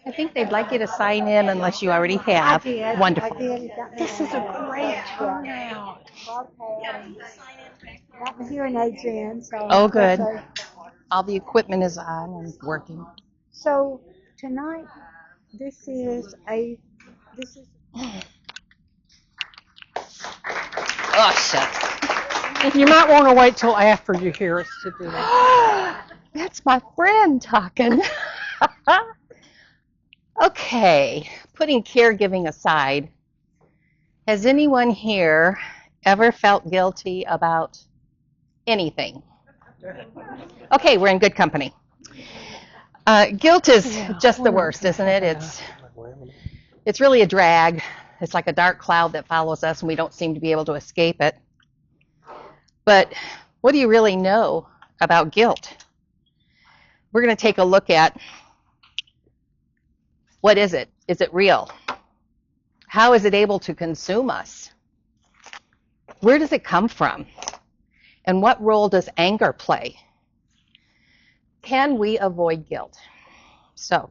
I think they'd like you to sign in unless you already have. I did. Wonderful. I did. This is a great turnout. Got my hearing aids in, so. Oh, good. All the equipment is on and working. So tonight, this is. Oh, shucks. You might want to wait till after you hear us to do that. That's my friend talking. Okay, putting caregiving aside, has anyone here ever felt guilty about anything? Okay, we're in good company. Guilt is just the worst, isn't it? It's really a drag. It's like a dark cloud that follows us and we don't seem to be able to escape it. But what do you really know about guilt? We're going to take a look at what is it? Is it real? How is it able to consume us? Where does it come from? And what role does anger play? Can we avoid guilt? So,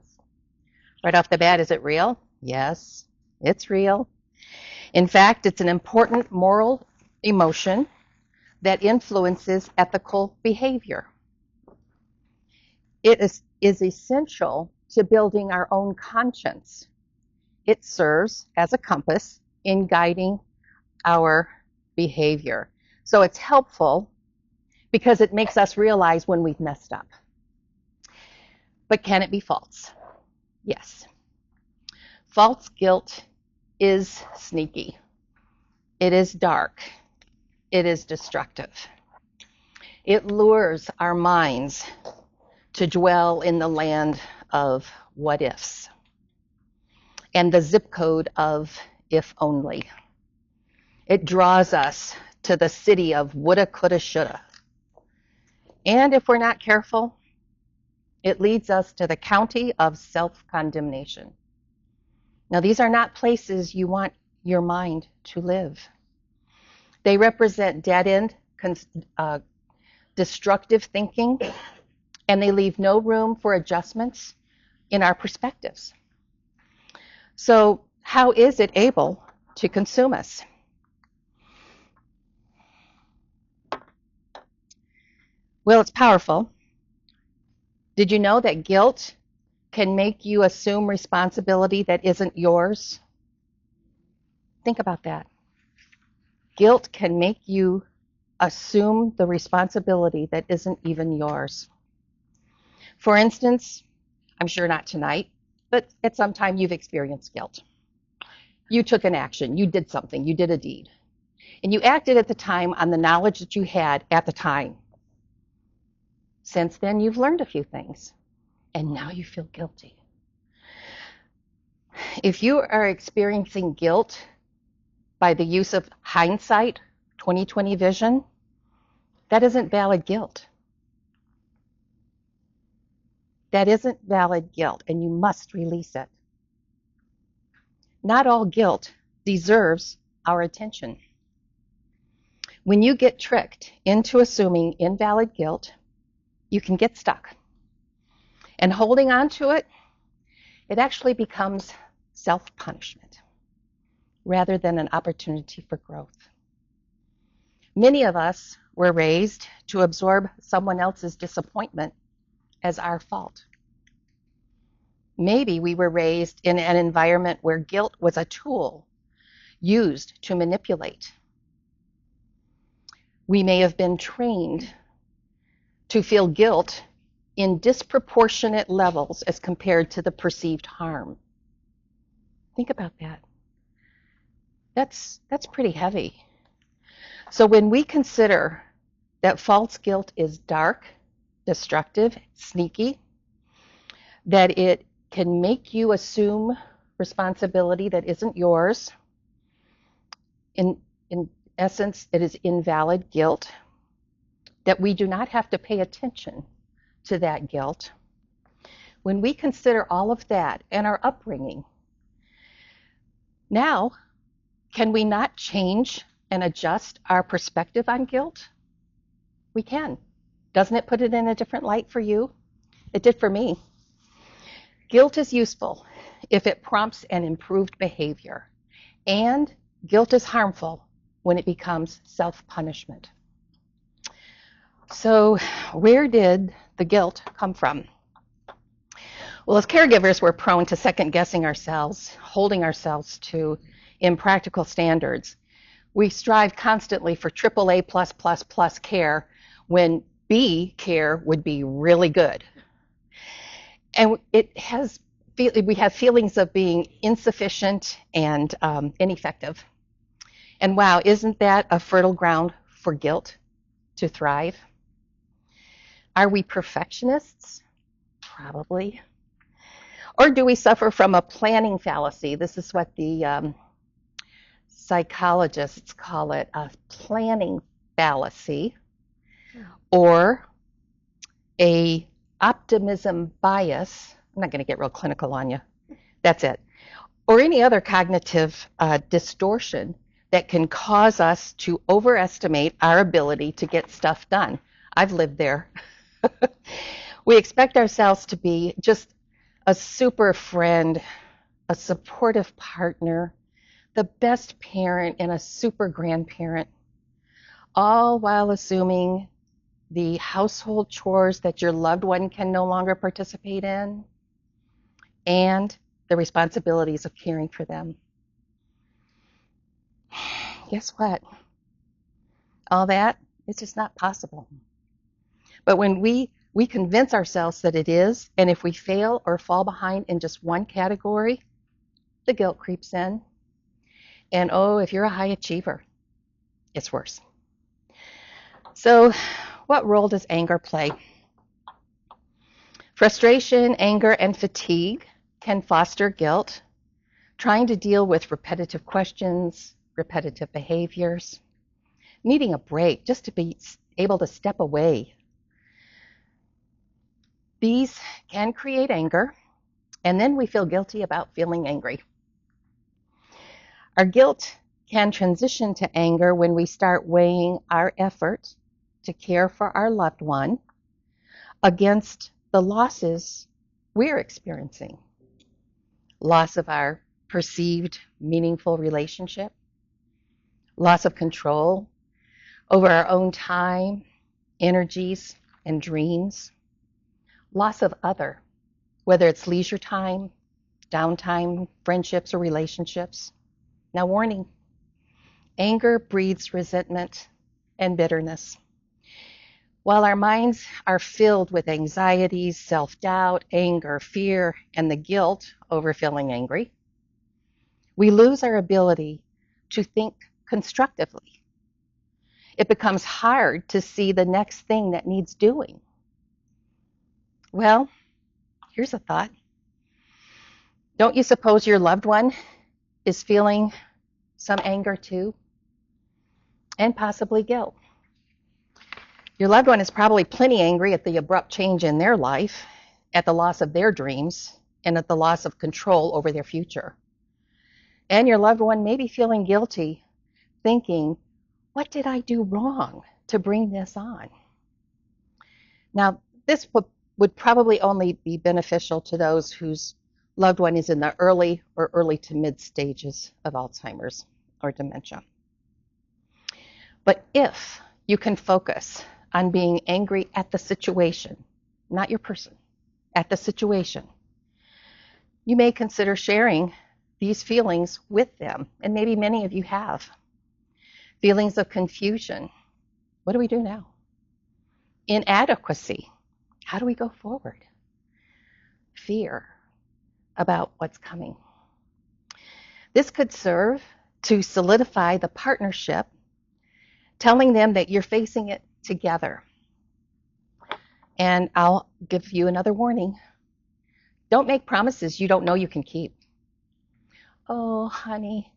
right off the bat, is it real? Yes, it's real. In fact, it's an important moral emotion that influences ethical behavior. It is essential to building our own conscience. It serves as a compass in guiding our behavior. So it's helpful because it makes us realize when we've messed up. But can it be false? Yes. False guilt is sneaky. It is dark. It is destructive. It lures our minds to dwell in the land of what ifs and the zip code of if only. It draws us to the city of woulda, coulda, shoulda. And if we're not careful, it leads us to the county of self-condemnation. Now, these are not places you want your mind to live. They represent dead-end, destructive thinking, and they leave no room for adjustments in our perspectives. So, how is it able to consume us? Well, it's powerful. Did you know that guilt can make you assume responsibility that isn't yours? Think about that. Guilt can make you assume the responsibility that isn't even yours. For instance, I'm sure not tonight, but at some time you've experienced guilt. You took an action, you did something, you did a deed, and you acted at the time on the knowledge that you had at the time. Since then, you've learned a few things, and now you feel guilty. If you are experiencing guilt by the use of hindsight, 20/20 vision, that isn't valid guilt. That isn't valid guilt, and you must release it. Not all guilt deserves our attention. When you get tricked into assuming invalid guilt, you can get stuck. And holding on to it, it actually becomes self-punishment rather than an opportunity for growth. Many of us were raised to absorb someone else's disappointment as our fault. Maybe we were raised in an environment where guilt was a tool used to manipulate. We may have been trained to feel guilt in disproportionate levels as compared to the perceived harm. Think about that. That's pretty heavy. So when we consider that false guilt is dark, destructive, sneaky, that it can make you assume responsibility that isn't yours, in essence, it is invalid guilt, that we do not have to pay attention to that guilt. When we consider all of that and our upbringing, now, can we not change and adjust our perspective on guilt? We can. Doesn't it put it in a different light for you? It did for me. Guilt is useful if it prompts an improved behavior, and guilt is harmful when it becomes self-punishment. So where did the guilt come from? Well, as caregivers, we're prone to second-guessing ourselves, holding ourselves to impractical standards. We strive constantly for AAA+++ care when B care would be really good. And we have feelings of being insufficient and ineffective. And wow, isn't that a fertile ground for guilt to thrive? Are we perfectionists? Probably. Or do we suffer from a planning fallacy? This is what the psychologists call it, a planning fallacy, or a optimism bias. I'm not going to get real clinical on you. That's it. Or any other cognitive distortion that can cause us to overestimate our ability to get stuff done. I've lived there. We expect ourselves to be just a super friend, a supportive partner, the best parent, and a super grandparent, all while assuming the household chores that your loved one can no longer participate in, and the responsibilities of caring for them. Guess what? All that, it's just not possible. But when we convince ourselves that it is, and if we fail or fall behind in just one category, the guilt creeps in. And oh, if you're a high achiever, it's worse. So, what role does anger play? Frustration, anger, and fatigue can foster guilt, trying to deal with repetitive questions, repetitive behaviors, needing a break just to be able to step away. These can create anger, and then we feel guilty about feeling angry. Our guilt can transition to anger when we start weighing our effort to care for our loved one against the losses we're experiencing. Loss of our perceived meaningful relationship, loss of control over our own time, energies, and dreams, loss of other, whether it's leisure time, downtime, friendships, or relationships. Now, warning, anger breeds resentment and bitterness. While our minds are filled with anxieties, self-doubt, anger, fear, and the guilt over feeling angry, we lose our ability to think constructively. It becomes hard to see the next thing that needs doing. Well, here's a thought. Don't you suppose your loved one is feeling some anger too? And possibly guilt. Your loved one is probably plenty angry at the abrupt change in their life, at the loss of their dreams, and at the loss of control over their future. And your loved one may be feeling guilty, thinking, what did I do wrong to bring this on? Now, this would probably only be beneficial to those whose loved one is in the early to mid stages of Alzheimer's or dementia. But if you can focus on being angry at the situation, not your person, at the situation, you may consider sharing these feelings with them, and maybe many of you have. Feelings of confusion. What do we do now? Inadequacy. How do we go forward? Fear about what's coming. This could serve to solidify the partnership, telling them that you're facing it together. And I'll give you another warning. Don't make promises you don't know you can keep. Oh, honey,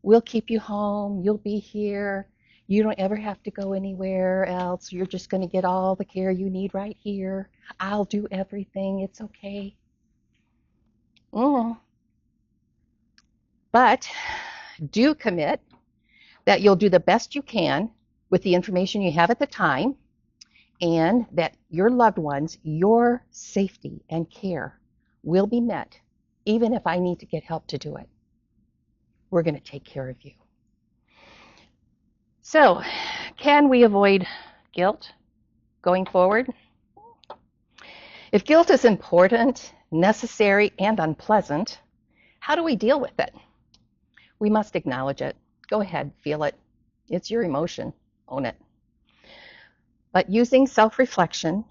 we'll keep you home. You'll be here. You don't ever have to go anywhere else. You're just going to get all the care you need right here. I'll do everything. It's okay. But do commit that you'll do the best you can with the information you have at the time, and that your loved ones, your safety and care will be met, even if I need to get help to do it. We're going to take care of you. So, can we avoid guilt going forward? If guilt is important, necessary, and unpleasant, how do we deal with it? We must acknowledge it. Go ahead, feel it. It's your emotion. Own it. But using self-reflection,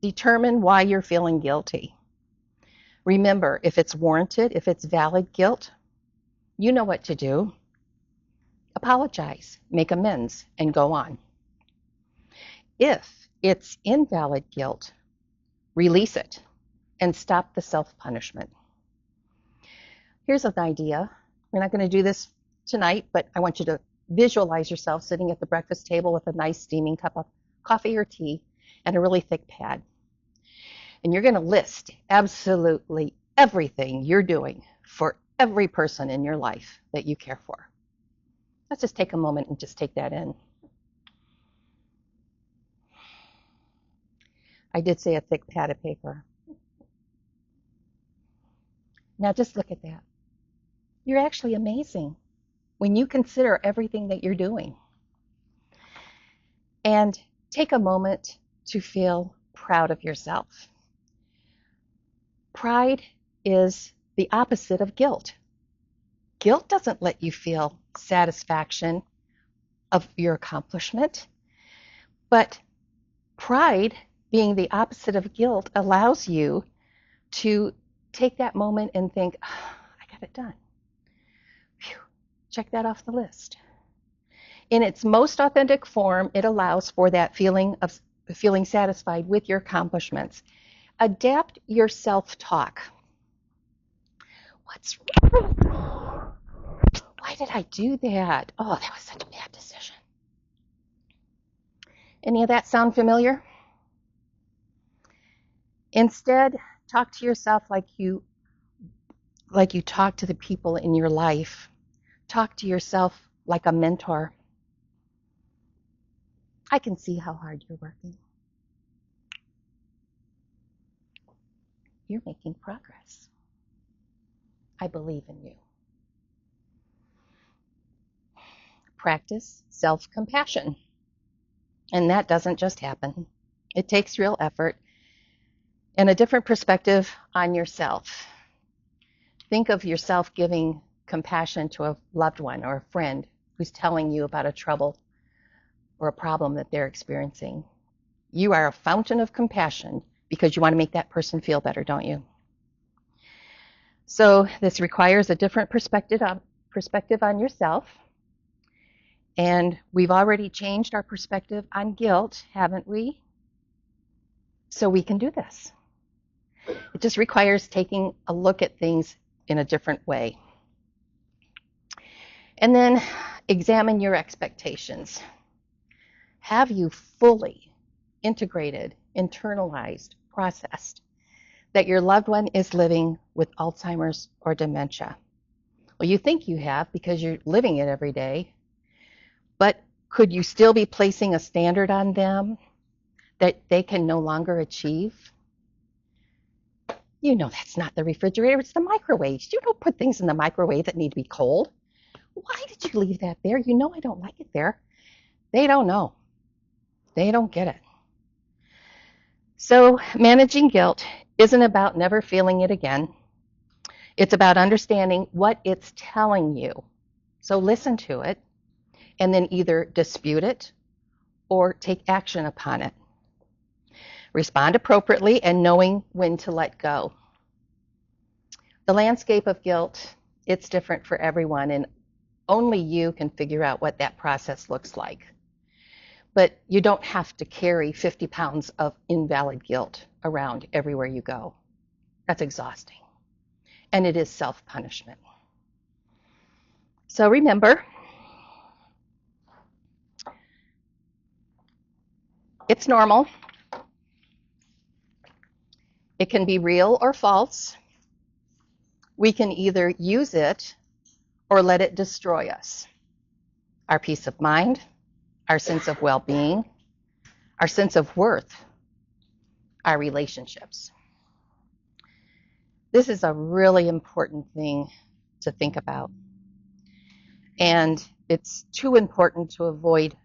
determine why you're feeling guilty. Remember, if it's warranted, if it's valid guilt, you know what to do. Apologize, make amends, and go on. If it's invalid guilt, release it and stop the self-punishment. Here's an idea. We're not going to do this tonight, but I want you to visualize yourself sitting at the breakfast table with a nice steaming cup of coffee or tea and a really thick pad. And you're going to list absolutely everything you're doing for every person in your life that you care for. Let's just take a moment and just take that in. I did say a thick pad of paper. Now just look at that. You're actually amazing when you consider everything that you're doing. And take a moment to feel proud of yourself. Pride is the opposite of guilt. Guilt doesn't let you feel satisfaction of your accomplishment, but pride, being the opposite of guilt, allows you to take that moment and think, oh, I got it done. Phew, check that off the list. In its most authentic form, it allows for that feeling of feeling satisfied with your accomplishments. Adapt your self-talk. What's wrong? Why did I do that? Oh, that was such a bad decision. Any of that sound familiar? Instead, talk to yourself like you talk to the people in your life. Talk to yourself like a mentor. I can see how hard you're working. You're making progress. I believe in you. Practice self-compassion. And that doesn't just happen. It takes real effort and a different perspective on yourself. Think of yourself giving compassion to a loved one or a friend who's telling you about a trouble or a problem that they're experiencing. You are a fountain of compassion because you want to make that person feel better, don't you? So this requires a different perspective on yourself. And we've already changed our perspective on guilt, haven't we? So we can do this. It just requires taking a look at things in a different way. And then examine your expectations. Have you fully integrated, internalized, processed that your loved one is living with Alzheimer's or dementia? Well, you think you have because you're living it every day. But could you still be placing a standard on them that they can no longer achieve? You know that's not the refrigerator, it's the microwave. You don't put things in the microwave that need to be cold. Why did you leave that there? You know I don't like it there. They don't know. They don't get it. So managing guilt isn't about never feeling it again. It's about understanding what it's telling you. So listen to it and then either dispute it or take action upon it. Respond appropriately and knowing when to let go. The landscape of guilt, it's different for everyone, and only you can figure out what that process looks like. But you don't have to carry 50 pounds of invalid guilt around everywhere you go. That's exhausting. And it is self-punishment. So remember, it's normal. It can be real or false. We can either use it or let it destroy us. Our peace of mind, our sense of well-being, our sense of worth, our relationships. This is a really important thing to think about. And it's too important to avoid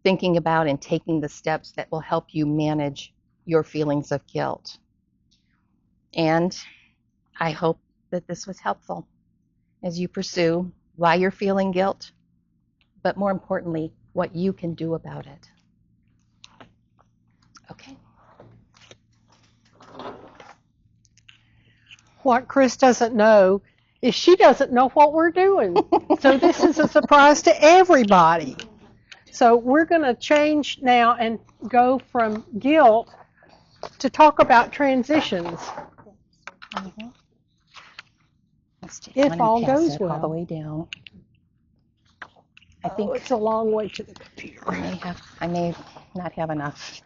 thinking about and taking the steps that will help you manage your feelings of guilt. And I hope that this was helpful as you pursue why you're feeling guilt, but more importantly, what you can do about it. Okay. What Chris doesn't know is she doesn't know what we're doing. So this is a surprise to everybody. So we're going to change now and go from guilt to talk about transitions. Mm-hmm. If all goes well. All the way down. I think it's a long way to the computer. I may not have enough.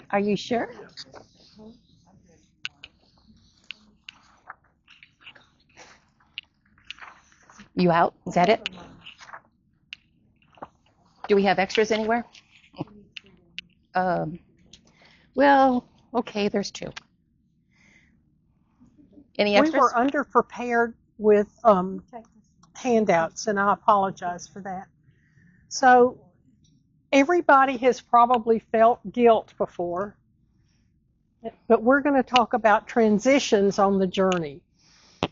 Are you sure? You out? Is that it? Do we have extras anywhere? Well, okay, there's 2. Any extras? We were underprepared with handouts, and I apologize for that. So everybody has probably felt guilt before, but we're going to talk about transitions on the journey.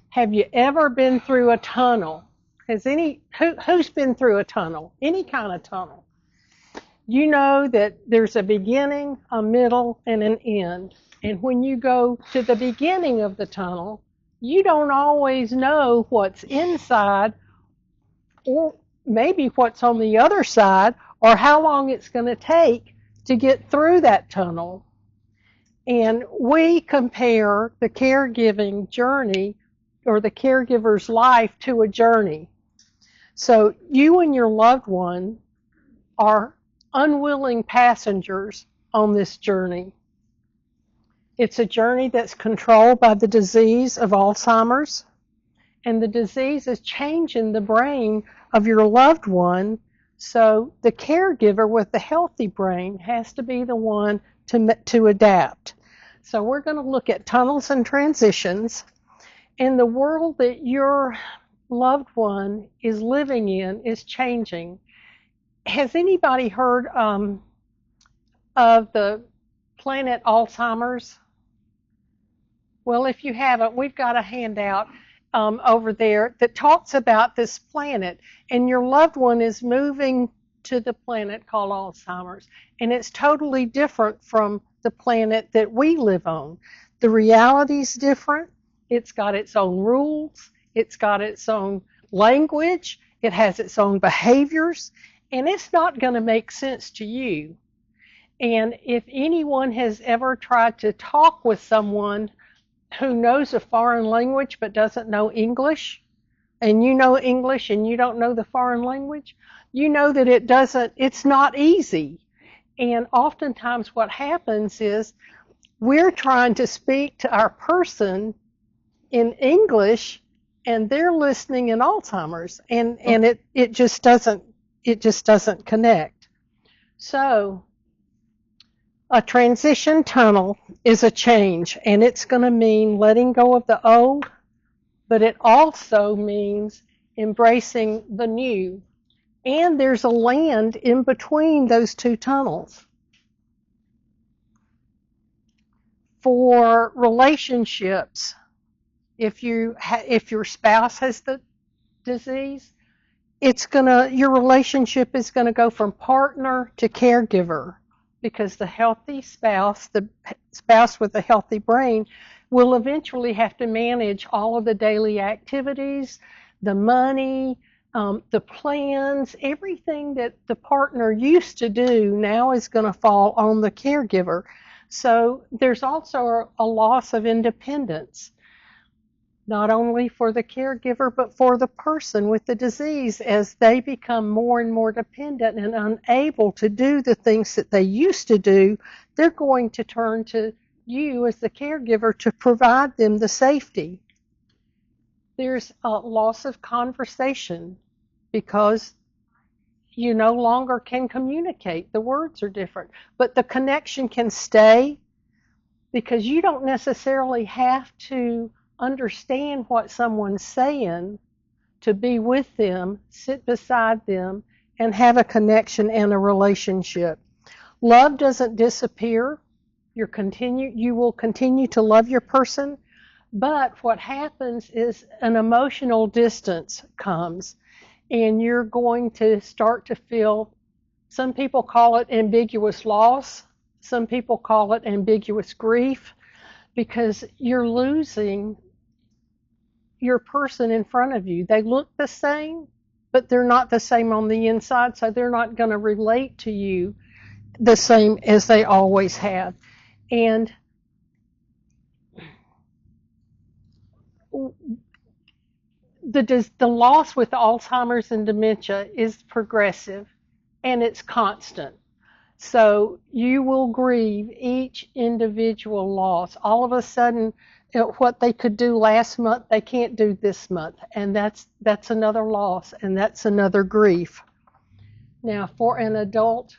Have you ever been through a tunnel? Who's been through a tunnel? Any kind of tunnel? You know that there's a beginning, a middle, and an end. And when you go to the beginning of the tunnel, you don't always know what's inside, or maybe what's on the other side, or how long it's going to take to get through that tunnel. And we compare the caregiving journey or the caregiver's life to a journey. So you and your loved one are unwilling passengers on this journey. It's a journey that's controlled by the disease of Alzheimer's, and the disease is changing the brain of your loved one, so the caregiver with the healthy brain has to be the one to adapt. So we're going to look at tunnels and transitions, and the world that your loved one is living in is changing. Has anybody heard of the planet Alzheimer's? Well, if you haven't, we've got a handout over there that talks about this planet, and your loved one is moving to the planet called Alzheimer's, and it's totally different from the planet that we live on. The reality's different. It's got its own rules. It's got its own language. It has its own behaviors, and it's not going to make sense to you. And if anyone has ever tried to talk with someone who knows a foreign language but doesn't know English, and you know English and you don't know the foreign language, you know that it's not easy. And oftentimes what happens is we're trying to speak to our person in English and they're listening in Alzheimer's, and it just doesn't connect. So a transition tunnel is a change, and it's going to mean letting go of the old, but it also means embracing the new. And there's a land in between those 2 tunnels. For relationships, if your spouse has the disease, your relationship is going to go from partner to caregiver, because the healthy spouse, the spouse with a healthy brain, will eventually have to manage all of the daily activities, the money, the plans, everything that the partner used to do now is going to fall on the caregiver. So there's also a loss of independence, not only for the caregiver, but for the person with the disease. As they become more and more dependent and unable to do the things that they used to do, they're going to turn to you as the caregiver to provide them the safety. There's a loss of conversation because you no longer can communicate. The words are different, but the connection can stay. because you don't necessarily have to understand what someone's saying to be with them, sit beside them, and have a connection and a relationship. Love doesn't disappear. You will continue to love your person, but what happens is an emotional distance comes, and you're going to start to feel, some people call it ambiguous loss, some people call it ambiguous grief, because you're losing your person in front of you. They look the same, but they're not the same on the inside, so they're not going to relate to you the same as they always have. And the loss with Alzheimer's and dementia is progressive, and it's constant. So you will grieve each individual loss. All of a sudden, what they could do last month, they can't do this month, and that's another loss, and that's another grief. Now, for an adult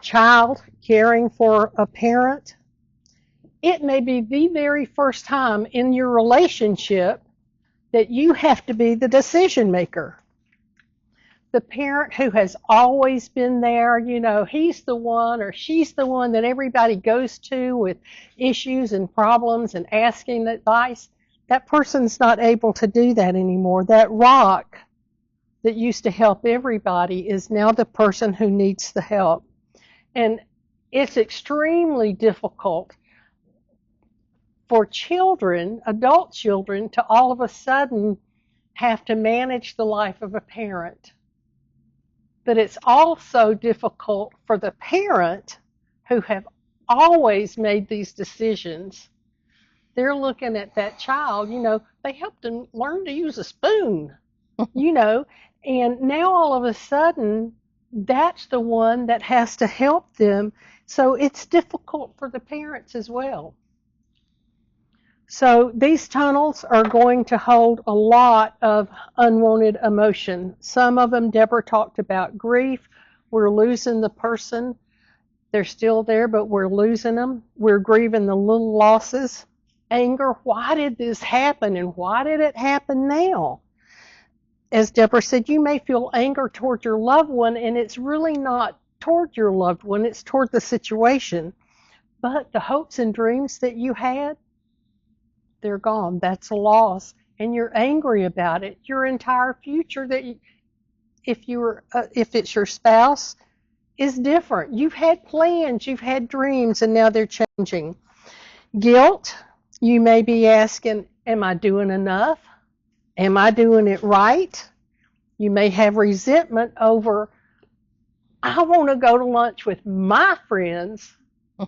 child caring for a parent, it may be the very first time in your relationship that you have to be the decision maker. The parent who has always been there, he's the one or she's the one that everybody goes to with issues and problems and asking advice, that person's not able to do that anymore. That rock that used to help everybody is now the person who needs the help. And it's extremely difficult for children, adult children, to all of a sudden have to manage the life of a parent. But it's also difficult for the parent who have always made these decisions. They're looking at that child, they helped them learn to use a spoon, and now all of a sudden, that's the one that has to help them. So it's difficult for the parents as well. So these tunnels are going to hold a lot of unwanted emotion. Some of them, Debra talked about grief. We're losing the person. They're still there, but we're losing them. We're grieving the little losses. Anger, why did this happen, and why did it happen now? As Debra said, you may feel anger toward your loved one, and it's really not toward your loved one, it's toward the situation. But the hopes and dreams that you had, they're gone. That's a loss, and you're angry about it. Your entire future, if it's your spouse, is different. You've had plans, you've had dreams, and now they're changing. Guilt, you may be asking, am I doing enough? Am I doing it right? You may have resentment over, I want to go to lunch with my friends.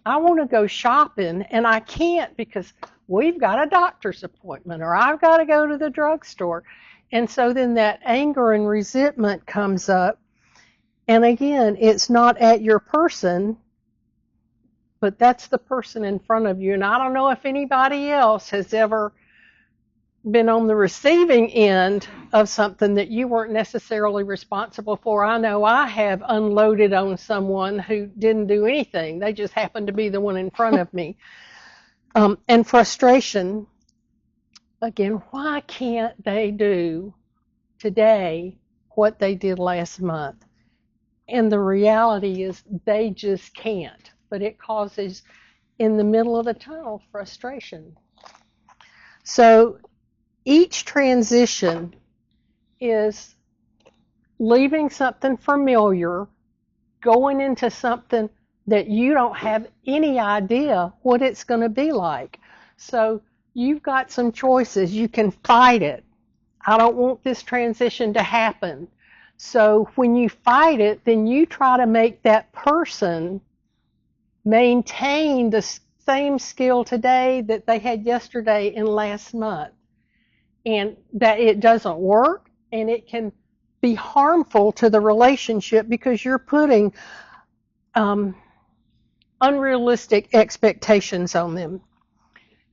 I want to go shopping, and I can't because we've got a doctor's appointment, or I've got to go to the drugstore. And so then that anger and resentment comes up. And again, it's not at your person, but that's the person in front of you. And I don't know if anybody else has ever been on the receiving end of something that you weren't necessarily responsible for. I know I have unloaded on someone who didn't do anything. They just happened to be the one in front of me. And frustration, again, why can't they do today what they did last month? And the reality is they just can't. But it causes, in the middle of the tunnel, frustration. So each transition is leaving something familiar, going into something that you don't have any idea what it's going to be like. So you've got some choices. You can fight it. I don't want this transition to happen. So when you fight it, then you try to make that person maintain the same skill today that they had yesterday and last month. And that it doesn't work, and it can be harmful to the relationship because you're putting unrealistic expectations on them.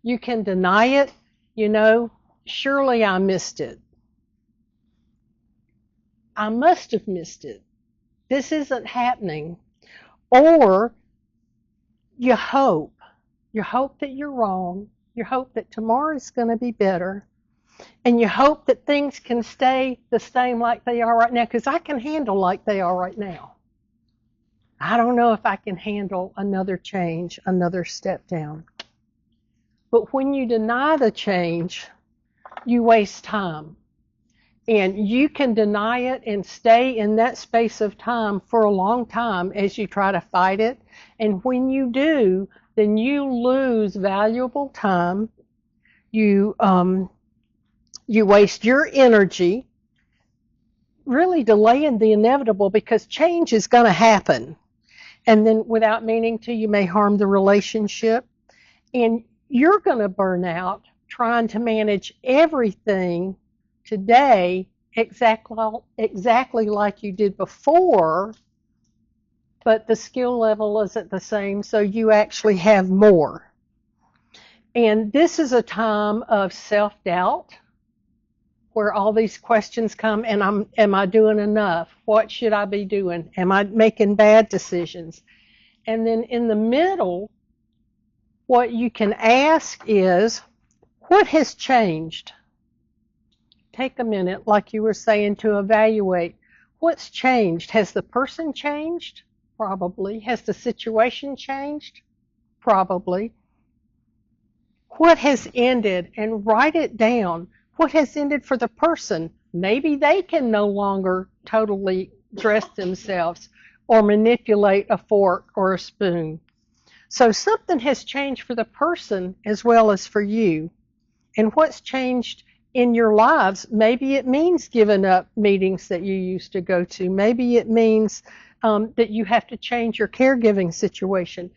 You can deny it, surely I missed it. I must have missed it. This isn't happening. Or you hope that you're wrong, you hope that tomorrow's going to be better, and you hope that things can stay the same like they are right now, because I can handle like they are right now. I don't know if I can handle another change, another step down. But when you deny the change, you waste time. And you can deny it and stay in that space of time for a long time as you try to fight it. And when you do, then you lose valuable time. You waste your energy really delaying the inevitable, because change is going to happen. And then without meaning to, you may harm the relationship. And you're going to burn out trying to manage everything today exactly like you did before, but the skill level isn't the same, so you actually have more. And this is a time of self-doubt, where all these questions come, and am I doing enough? What should I be doing? Am I making bad decisions? And then in the middle, what you can ask is, what has changed? Take a minute, like you were saying, to evaluate what's changed. Has the person changed? Probably. Has the situation changed? Probably. What has ended? And write it down. What has ended for the person? Maybe they can no longer totally dress themselves or manipulate a fork or a spoon. So something has changed for the person as well as for you. And what's changed in your lives? Maybe it means giving up meetings that you used to go to. Maybe it means that you have to change your caregiving situation.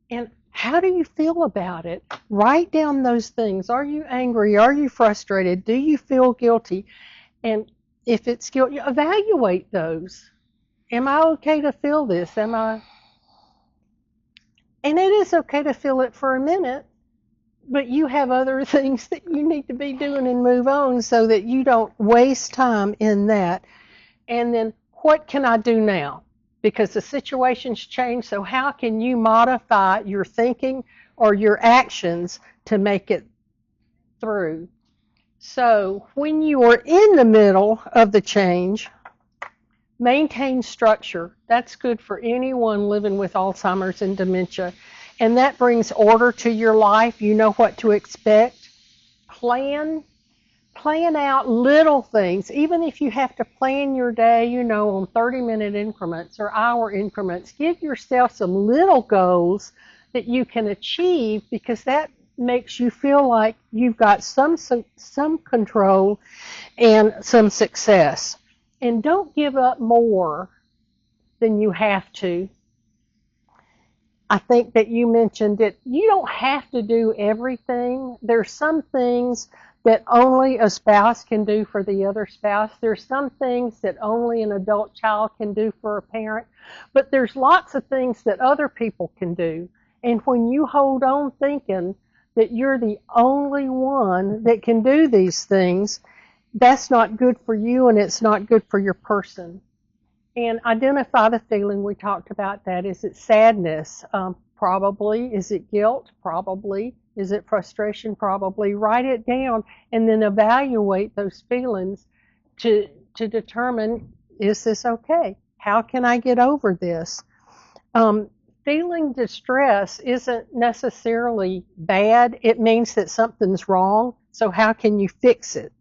And how do you feel about it? Write down those things. Are you angry? Are you frustrated? Do you feel guilty? And if it's guilt, evaluate those. Am I okay to feel this? Am I? And it is okay to feel it for a minute, but you have other things that you need to be doing and move on, so that you don't waste time in that. And then, what can I do now? Because the situation's changed, so how can you modify your thinking or your actions to make it through? So when you are in the middle of the change, maintain structure. That's good for anyone living with Alzheimer's and dementia. And that brings order to your life. You know what to expect. Plan out little things. Even if you have to plan your day, on 30-minute increments or hour increments, give yourself some little goals that you can achieve, because that makes you feel like you've got some control and some success. And don't give up more than you have to. I think that you mentioned it. You don't have to do everything. There's some things that only a spouse can do for the other spouse. There's some things that only an adult child can do for a parent. But there's lots of things that other people can do. And when you hold on thinking that you're the only one that can do these things, that's not good for you, and it's not good for your person. And identify the feeling. We talked about that. Is it sadness? Probably. Is it guilt? Probably. Is it frustration? Probably. Write it down and then evaluate those feelings to determine, is this okay? How can I get over this? Feeling distress isn't necessarily bad. It means that something's wrong. So how can you fix it?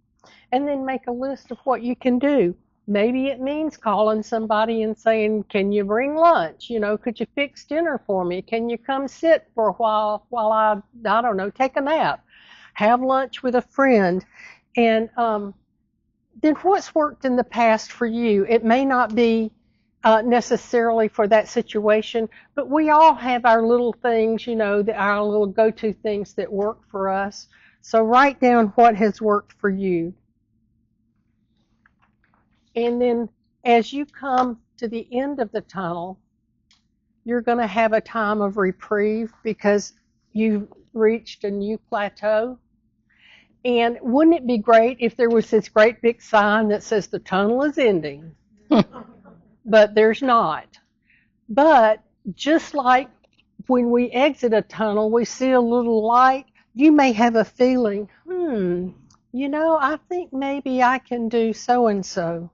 And then make a list of what you can do. Maybe it means calling somebody and saying, can you bring lunch? Could you fix dinner for me? Can you come sit for a while I don't know, take a nap? Have lunch with a friend. And then what's worked in the past for you? It may not be necessarily for that situation, but we all have our little things, our little go-to things that work for us. So write down what has worked for you. And then as you come to the end of the tunnel, you're going to have a time of reprieve, because you've reached a new plateau. And wouldn't it be great if there was this great big sign that says the tunnel is ending? But there's not. But just like when we exit a tunnel, we see a little light. You may have a feeling, I think maybe I can do so-and-so.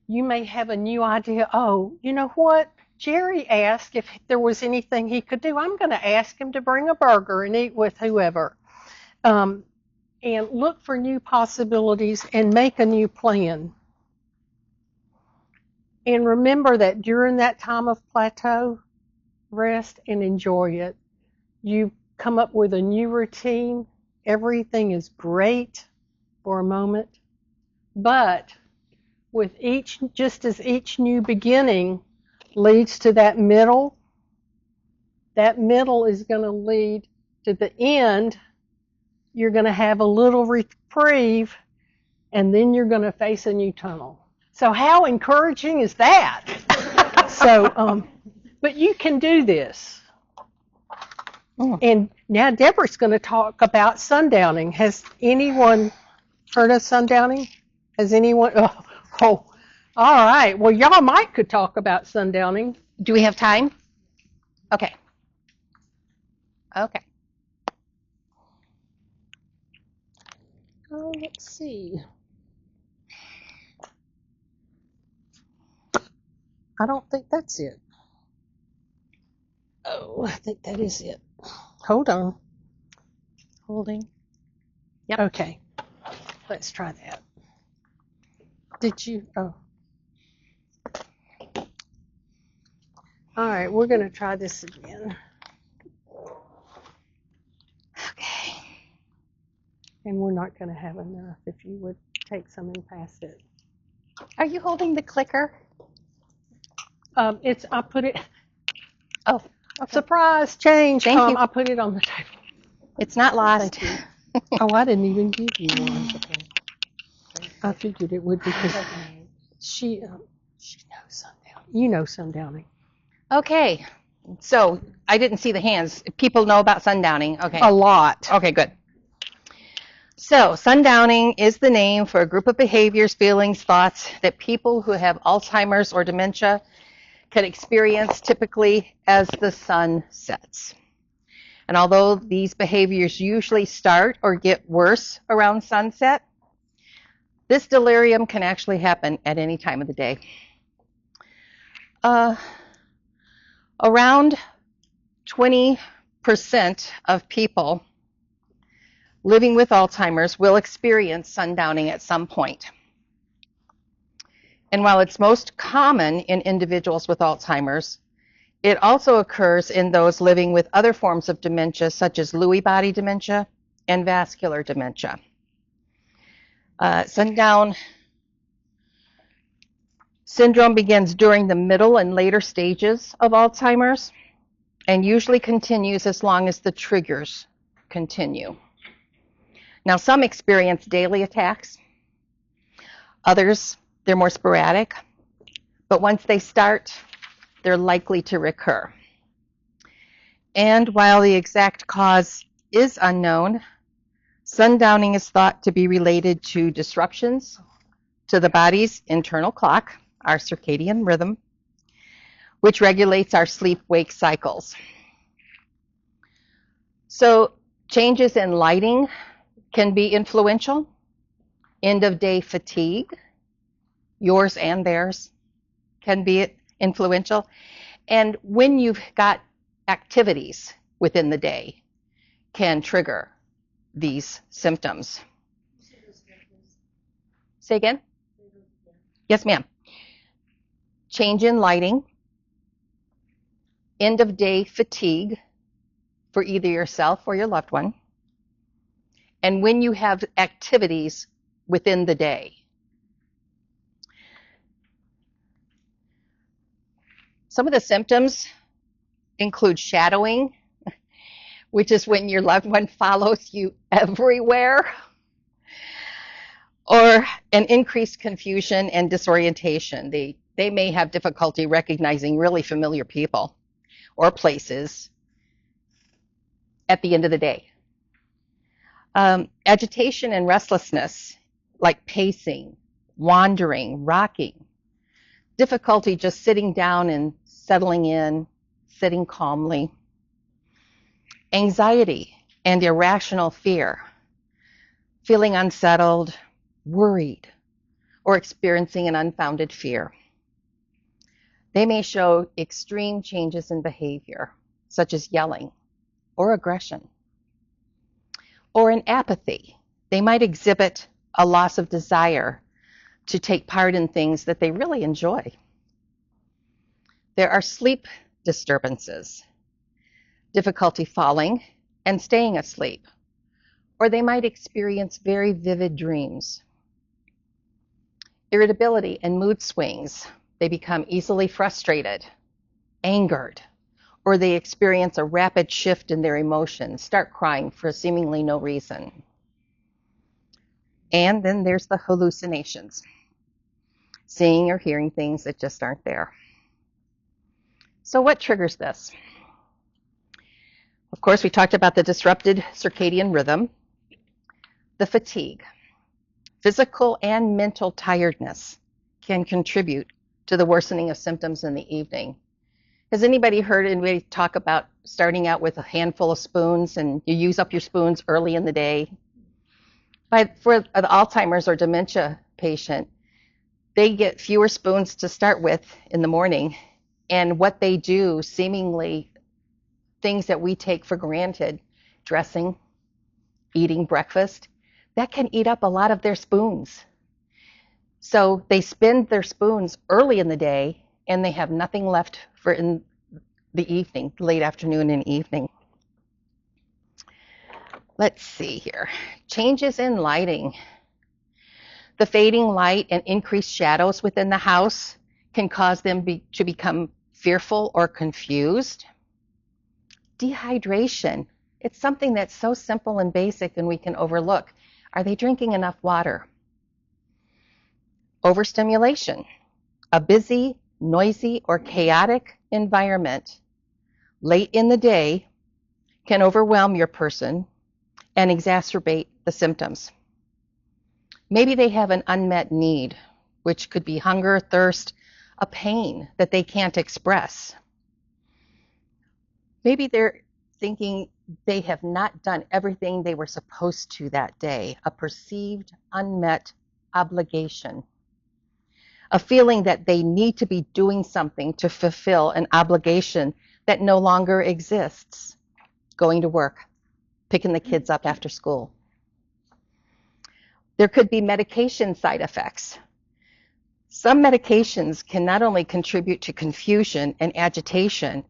You may have a new idea. Oh, you know what? Jerry asked if there was anything he could do. I'm going to ask him to bring a burger and eat with whoever. And look for new possibilities and make a new plan. And remember that during that time of plateau, rest and enjoy it. You come up with a new routine. Everything is great for a moment. But with just as each new beginning leads to that middle is going to lead to the end. You're going to have a little reprieve, and then you're going to face a new tunnel. So how encouraging is that? But you can do this. And now Deborah's going to talk about sundowning. Has anyone heard of sundowning? Has anyone? Oh, all right. Well, y'all could talk about sundowning. Do we have time? Okay. Oh, let's see. I don't think that's it. Oh, I think that is it. Hold on. Holding. Yep. Okay. Let's try that. Did you? Oh. All right, we're going to try this again. Okay. And we're not going to have enough if you would take some and pass it. Are you holding the clicker? I put it. Oh, okay. Surprise change. Thank you. I put it on the table. It's not lost. Oh, I didn't even give you one. I figured it would because she knows sundowning. You know sundowning. Okay. So I didn't see the hands. People know about sundowning. Okay. A lot. Okay, good. So sundowning is the name for a group of behaviors, feelings, thoughts that people who have Alzheimer's or dementia can experience typically as the sun sets. And although these behaviors usually start or get worse around sunset, this delirium can actually happen at any time of the day. Around 20% of people living with Alzheimer's will experience sundowning at some point. And while it's most common in individuals with Alzheimer's, it also occurs in those living with other forms of dementia, such as Lewy body dementia and vascular dementia. Sundown syndrome begins during the middle and later stages of Alzheimer's and usually continues as long as the triggers continue. Now, some experience daily attacks. Others, they're more sporadic. But once they start, they're likely to recur. And while the exact cause is unknown, sundowning is thought to be related to disruptions to the body's internal clock, our circadian rhythm, which regulates our sleep-wake cycles. So changes in lighting can be influential. End-of-day fatigue, yours and theirs, can be influential. And when you've got activities within the day can trigger these symptoms. Say again? Yes, ma'am. Change in lighting, end-of-day fatigue for either yourself or your loved one, and when you have activities within the day. Some of the symptoms include shadowing, which is when your loved one follows you everywhere, or an increased confusion and disorientation. They may have difficulty recognizing really familiar people or places at the end of the day. Agitation and restlessness, like pacing, wandering, rocking, difficulty just sitting down and settling in, sitting calmly. Anxiety and irrational fear, feeling unsettled, worried, or experiencing an unfounded fear. They may show extreme changes in behavior, such as yelling or aggression. Or in apathy, they might exhibit a loss of desire to take part in things that they really enjoy. There are sleep disturbances, difficulty falling and staying asleep, or they might experience very vivid dreams. Irritability and mood swings. They become easily frustrated, angered, or they experience a rapid shift in their emotions, start crying for seemingly no reason. And then there's the hallucinations, seeing or hearing things that just aren't there. So what triggers this? Of course, we talked about the disrupted circadian rhythm, the fatigue. Physical and mental tiredness can contribute to the worsening of symptoms in the evening. Has anybody heard anybody talk about starting out with a handful of spoons and you use up your spoons early in the day? But for the Alzheimer's or dementia patient, they get fewer spoons to start with in the morning, and what they do, seemingly things that we take for granted, dressing, eating breakfast, that can eat up a lot of their spoons. So they spend their spoons early in the day and they have nothing left for in the evening, late afternoon and evening. Let's see here. Changes in lighting. The fading light and increased shadows within the house can cause them to become fearful or confused. Dehydration. It's something that's so simple and basic and we can overlook. Are they drinking enough water? Overstimulation. A busy, noisy, or chaotic environment late in the day can overwhelm your person and exacerbate the symptoms. Maybe they have an unmet need, which could be hunger, thirst, a pain that they can't express. Maybe they're thinking they have not done everything they were supposed to that day, a perceived unmet obligation, a feeling that they need to be doing something to fulfill an obligation that no longer exists, going to work, picking the kids up after school. There could be medication side effects. Some medications can not only contribute to confusion and agitation,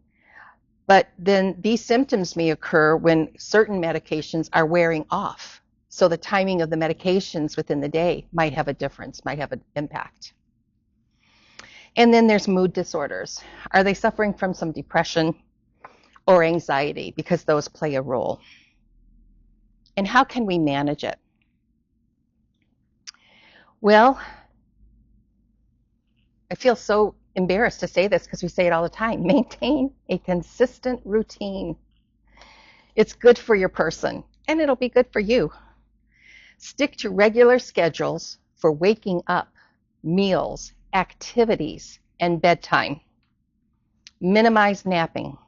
but then these symptoms may occur when certain medications are wearing off. So the timing of the medications within the day might have a difference, might have an impact. And then there's mood disorders. Are they suffering from some depression or anxiety? Because those play a role. And how can we manage it? Well, I feel so embarrassed to say this because we say it all the time. Maintain a consistent routine. It's good for your person, and it'll be good for you. Stick to regular schedules for waking up, meals, activities, and bedtime. Minimize napping.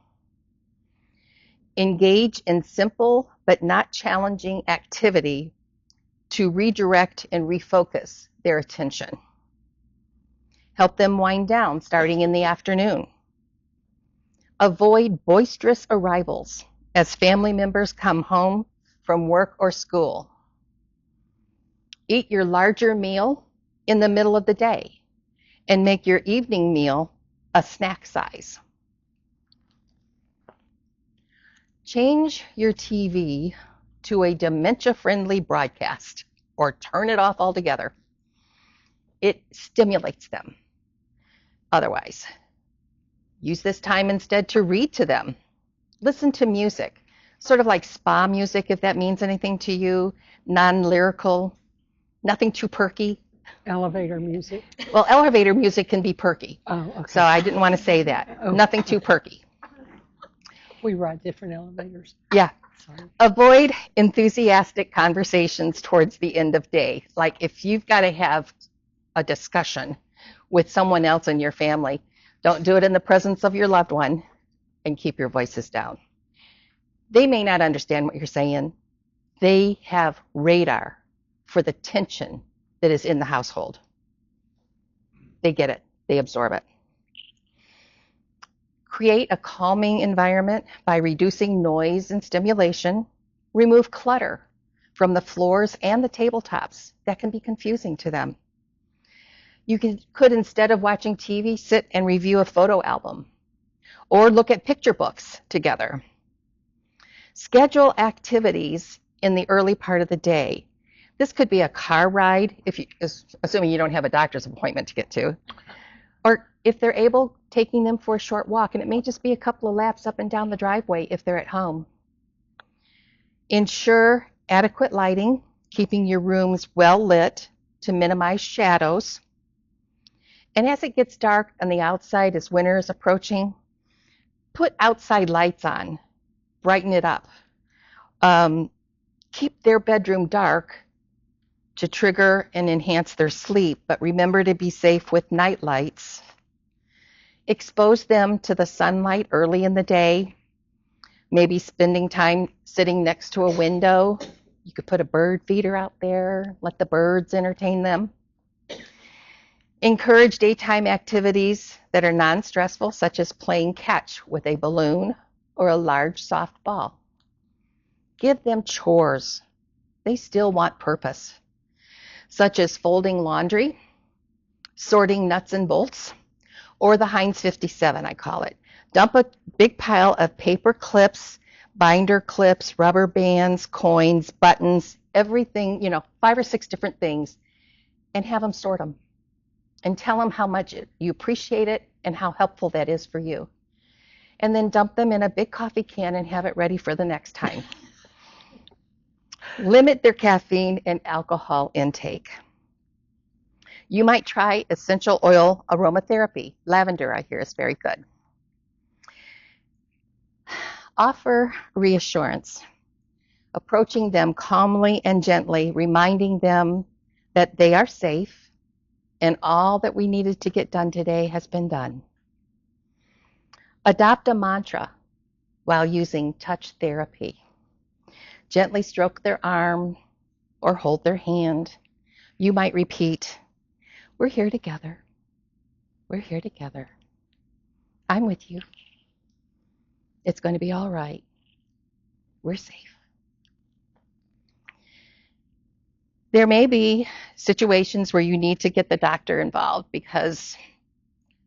Engage in simple but not challenging activity to redirect and refocus their attention. Help them wind down starting in the afternoon. Avoid boisterous arrivals as family members come home from work or school. Eat your larger meal in the middle of the day and make your evening meal a snack size. Change your TV to a dementia-friendly broadcast or turn it off altogether. It stimulates them. Otherwise, use this time instead to read to them. Listen to music, sort of like spa music, if that means anything to you, non-lyrical, nothing too perky. Elevator music. Well, elevator music can be perky. Oh, okay. So I didn't want to say that. Oh. Nothing too perky. We ride different elevators. Yeah. Sorry. Avoid enthusiastic conversations towards the end of day. Like if you've got to have a discussion with someone else in your family, don't do it in the presence of your loved one. and keep your voices down. They may not understand what you're saying. They have radar for the tension that is in the household. They get it. They absorb it. Create a calming environment by reducing noise and stimulation. Remove clutter from the floors and the tabletops. That can be confusing to them. You could, instead of watching TV, sit and review a photo album or look at picture books together. Schedule activities in the early part of the day. This could be a car ride, assuming you don't have a doctor's appointment to get to, or if they're able, taking them for a short walk, and it may just be a couple of laps up and down the driveway if they're at home. Ensure adequate lighting, keeping your rooms well lit to minimize shadows. And as it gets dark on the outside, as winter is approaching, put outside lights on, brighten it up. Keep their bedroom dark to trigger and enhance their sleep, but remember to be safe with night lights. Expose them to the sunlight early in the day, maybe spending time sitting next to a window. You could put a bird feeder out there, let the birds entertain them. Encourage daytime activities that are non-stressful, such as playing catch with a balloon or a large soft ball. Give them chores. They still want purpose, such as folding laundry, sorting nuts and bolts, or the Heinz 57, I call it. Dump a big pile of paper clips, binder clips, rubber bands, coins, buttons, everything, 5 or 6 different things, and have them sort them. And tell them how much you appreciate it and how helpful that is for you. And then dump them in a big coffee can and have it ready for the next time. Limit their caffeine and alcohol intake. You might try essential oil aromatherapy. Lavender, I hear, is very good. Offer reassurance, approaching them calmly and gently, reminding them that they are safe and all that we needed to get done today has been done. Adopt a mantra while using touch therapy. Gently stroke their arm or hold their hand. You might repeat, "We're here together. We're here together. I'm with you. It's going to be all right. We're safe." There may be situations where you need to get the doctor involved because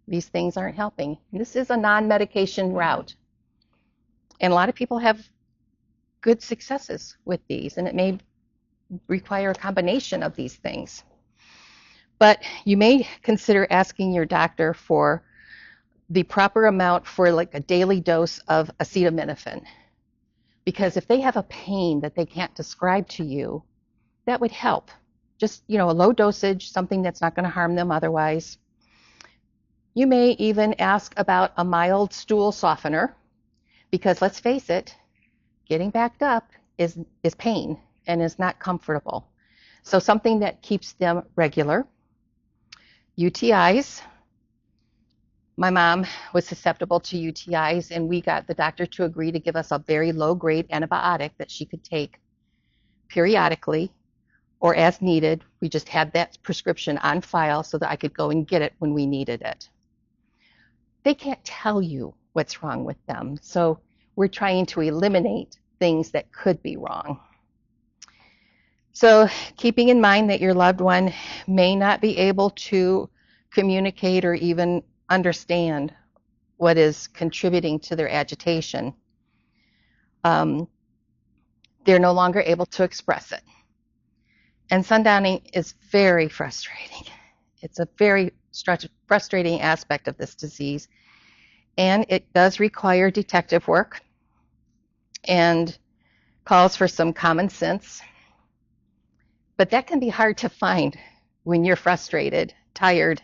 these things aren't helping. This is a non-medication route. And a lot of people have good successes with these, and it may require a combination of these things. But you may consider asking your doctor for the proper amount for like a daily dose of acetaminophen. Because if they have a pain that they can't describe to you, that would help. Just, a low dosage, something that's not going to harm them otherwise. You may even ask about a mild stool softener, because let's face it, getting backed up is pain and is not comfortable. So something that keeps them regular. UTIs. My mom was susceptible to UTIs, and we got the doctor to agree to give us a very low-grade antibiotic that she could take periodically or as needed. We just had that prescription on file so that I could go and get it when we needed it. They can't tell you what's wrong with them, so we're trying to eliminate things that could be wrong. So keeping in mind that your loved one may not be able to communicate or even understand what is contributing to their agitation, they're no longer able to express it. And sundowning is very frustrating. It's a very frustrating aspect of this disease, and it does require detective work and calls for some common sense. But that can be hard to find when you're frustrated, tired,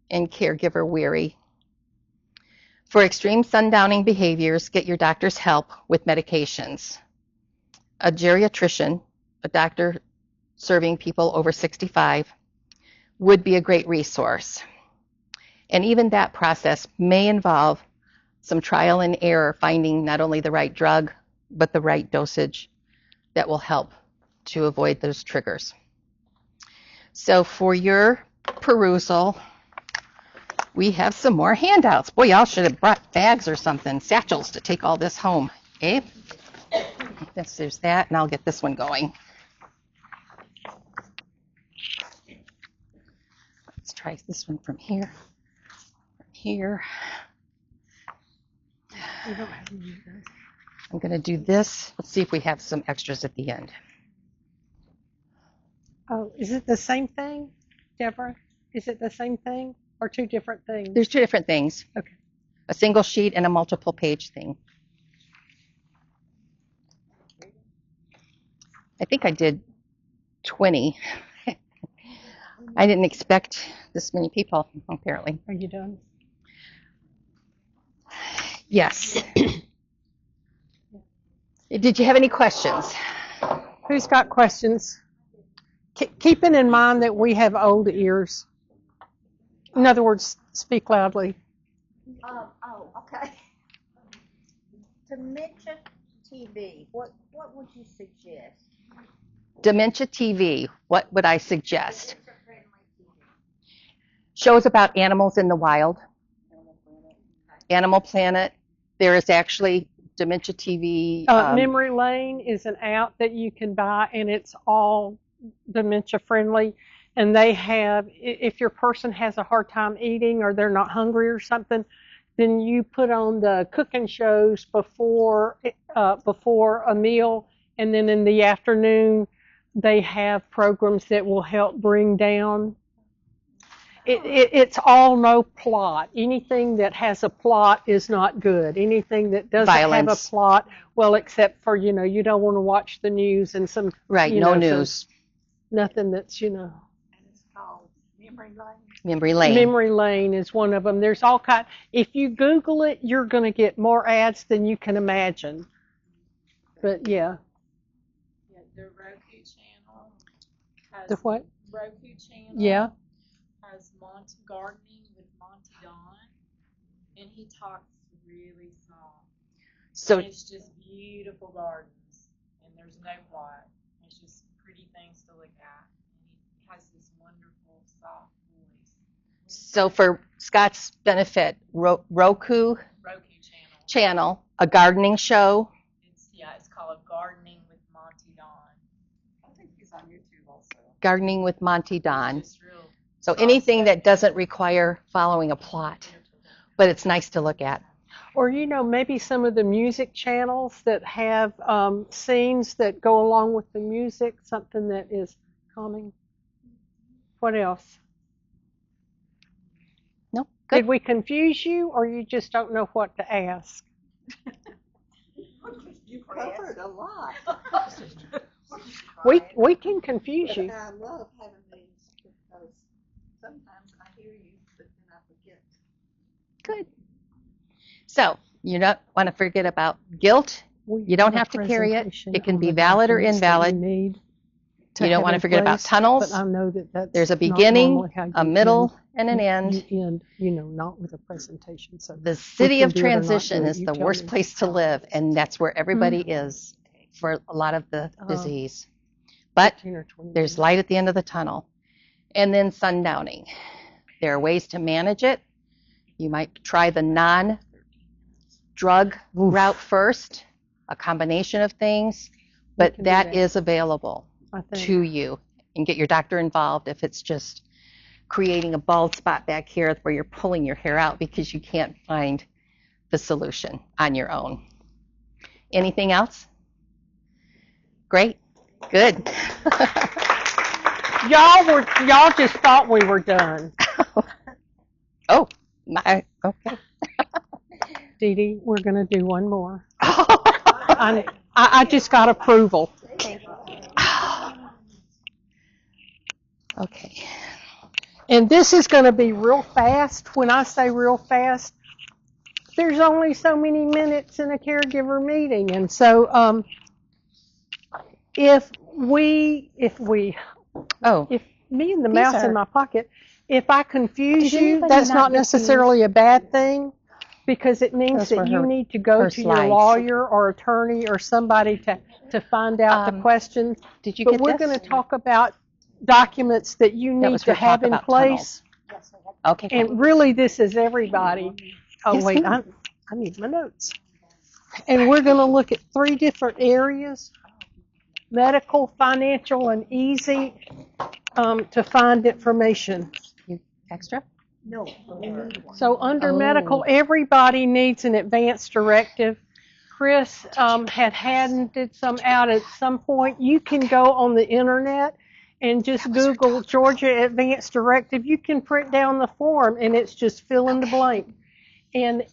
and caregiver weary. For extreme sundowning behaviors, get your doctor's help with medications. A geriatrician, a doctor serving people over 65, would be a great resource. And even that process may involve some trial and error, finding not only the right drug, but the right dosage that will help to avoid those triggers. So for your perusal, we have some more handouts. Boy, y'all should have brought bags or something, satchels to take all this home, eh? Yes, there's that, and I'll get this one going. Let's try this one from here. From here. I'm going to do this. Let's see if we have some extras at the end. Oh, is it the same thing, Deborah? Is it the same thing or two different things? There's two different things. Okay. A single sheet and a multiple page thing. I think I did 20. I didn't expect this many people, apparently. Are you done? Yes. Did you have any questions? Who's got questions? Keeping in mind that we have old ears. In other words, speak loudly. Okay. Dementia TV, what would you suggest? Dementia TV, what would I suggest? Shows about animals in the wild. Animal Planet. There is actually Dementia TV. Memory Lane is an app that you can buy, and it's all dementia friendly. And they have, if your person has a hard time eating or they're not hungry or something, then you put on the cooking shows before a meal, and then in the afternoon they have programs that will help bring down. It's all no plot. Anything that has a plot is not good. Anything that doesn't have a plot, well, except for, you don't want to watch the news and some... Right, no news. Nothing that's, And it's called Memory Lane. Memory Lane. Memory Lane is one of them. There's all kind. If you Google it, you're going to get more ads than you can imagine. But yeah. The Roku channel has The what? Roku channel. Yeah. Has Gardening with Monty Don, and he talks really soft. So and it's just beautiful gardens, and there's no plot. It's just pretty things to look at, and he has this wonderful soft voice. So for Scott's benefit, Roku channel, a gardening show. It's called Gardening with Monty Don. I think he's on YouTube also. Gardening with Monty Don. It's just real. So anything that doesn't require following a plot, but it's nice to look at. Or, maybe some of the music channels that have scenes that go along with the music, something that is calming. What else? No, good. Did we confuse you, or you just don't know what to ask? You covered a lot. We can confuse you. I love having these because sometimes I hear you, but then I forget. Good. So you don't want to forget about guilt. You don't have to carry it. It can be valid or invalid. You don't want to forget about tunnels. But I know that's There's a beginning, a middle, and an end. You end, not with a presentation. So the city of transition is the worst place to live, and that's where everybody is for a lot of the disease. But there's light at the end of the tunnel. And then sundowning. There are ways to manage it. You might try the non-drug route first, a combination of things, but that is available to you. And get your doctor involved if it's just creating a bald spot back here where you're pulling your hair out because you can't find the solution on your own. Anything else? Great. Good. Y'all just thought we were done. Oh, my, okay. Dee Dee, we're going to do one more. I just got approval. Okay. And this is going to be real fast. When I say real fast, there's only so many minutes in a caregiver meeting. And so if me and the mouse in my pocket, if I confuse you, that's not necessarily a bad thing. because it means Those were that you her- need to go her to your slides. lawyer or attorney or somebody to find out the questions. Did you But get we're this? going to talk about documents that you That need was to her have talk in about place. Okay, fine. And really, this is everybody. Oh, Yes, wait, ma'am. I need my notes. And we're going to look at 3 different areas: medical, financial, and easy to find information. Extra? No, we need one. So under Oh. medical, everybody needs an advance directive. Chris had handed some out at some point. You can go on the internet and just Google Georgia Advance Directive. You can print down the form and it's just fill in the blank. And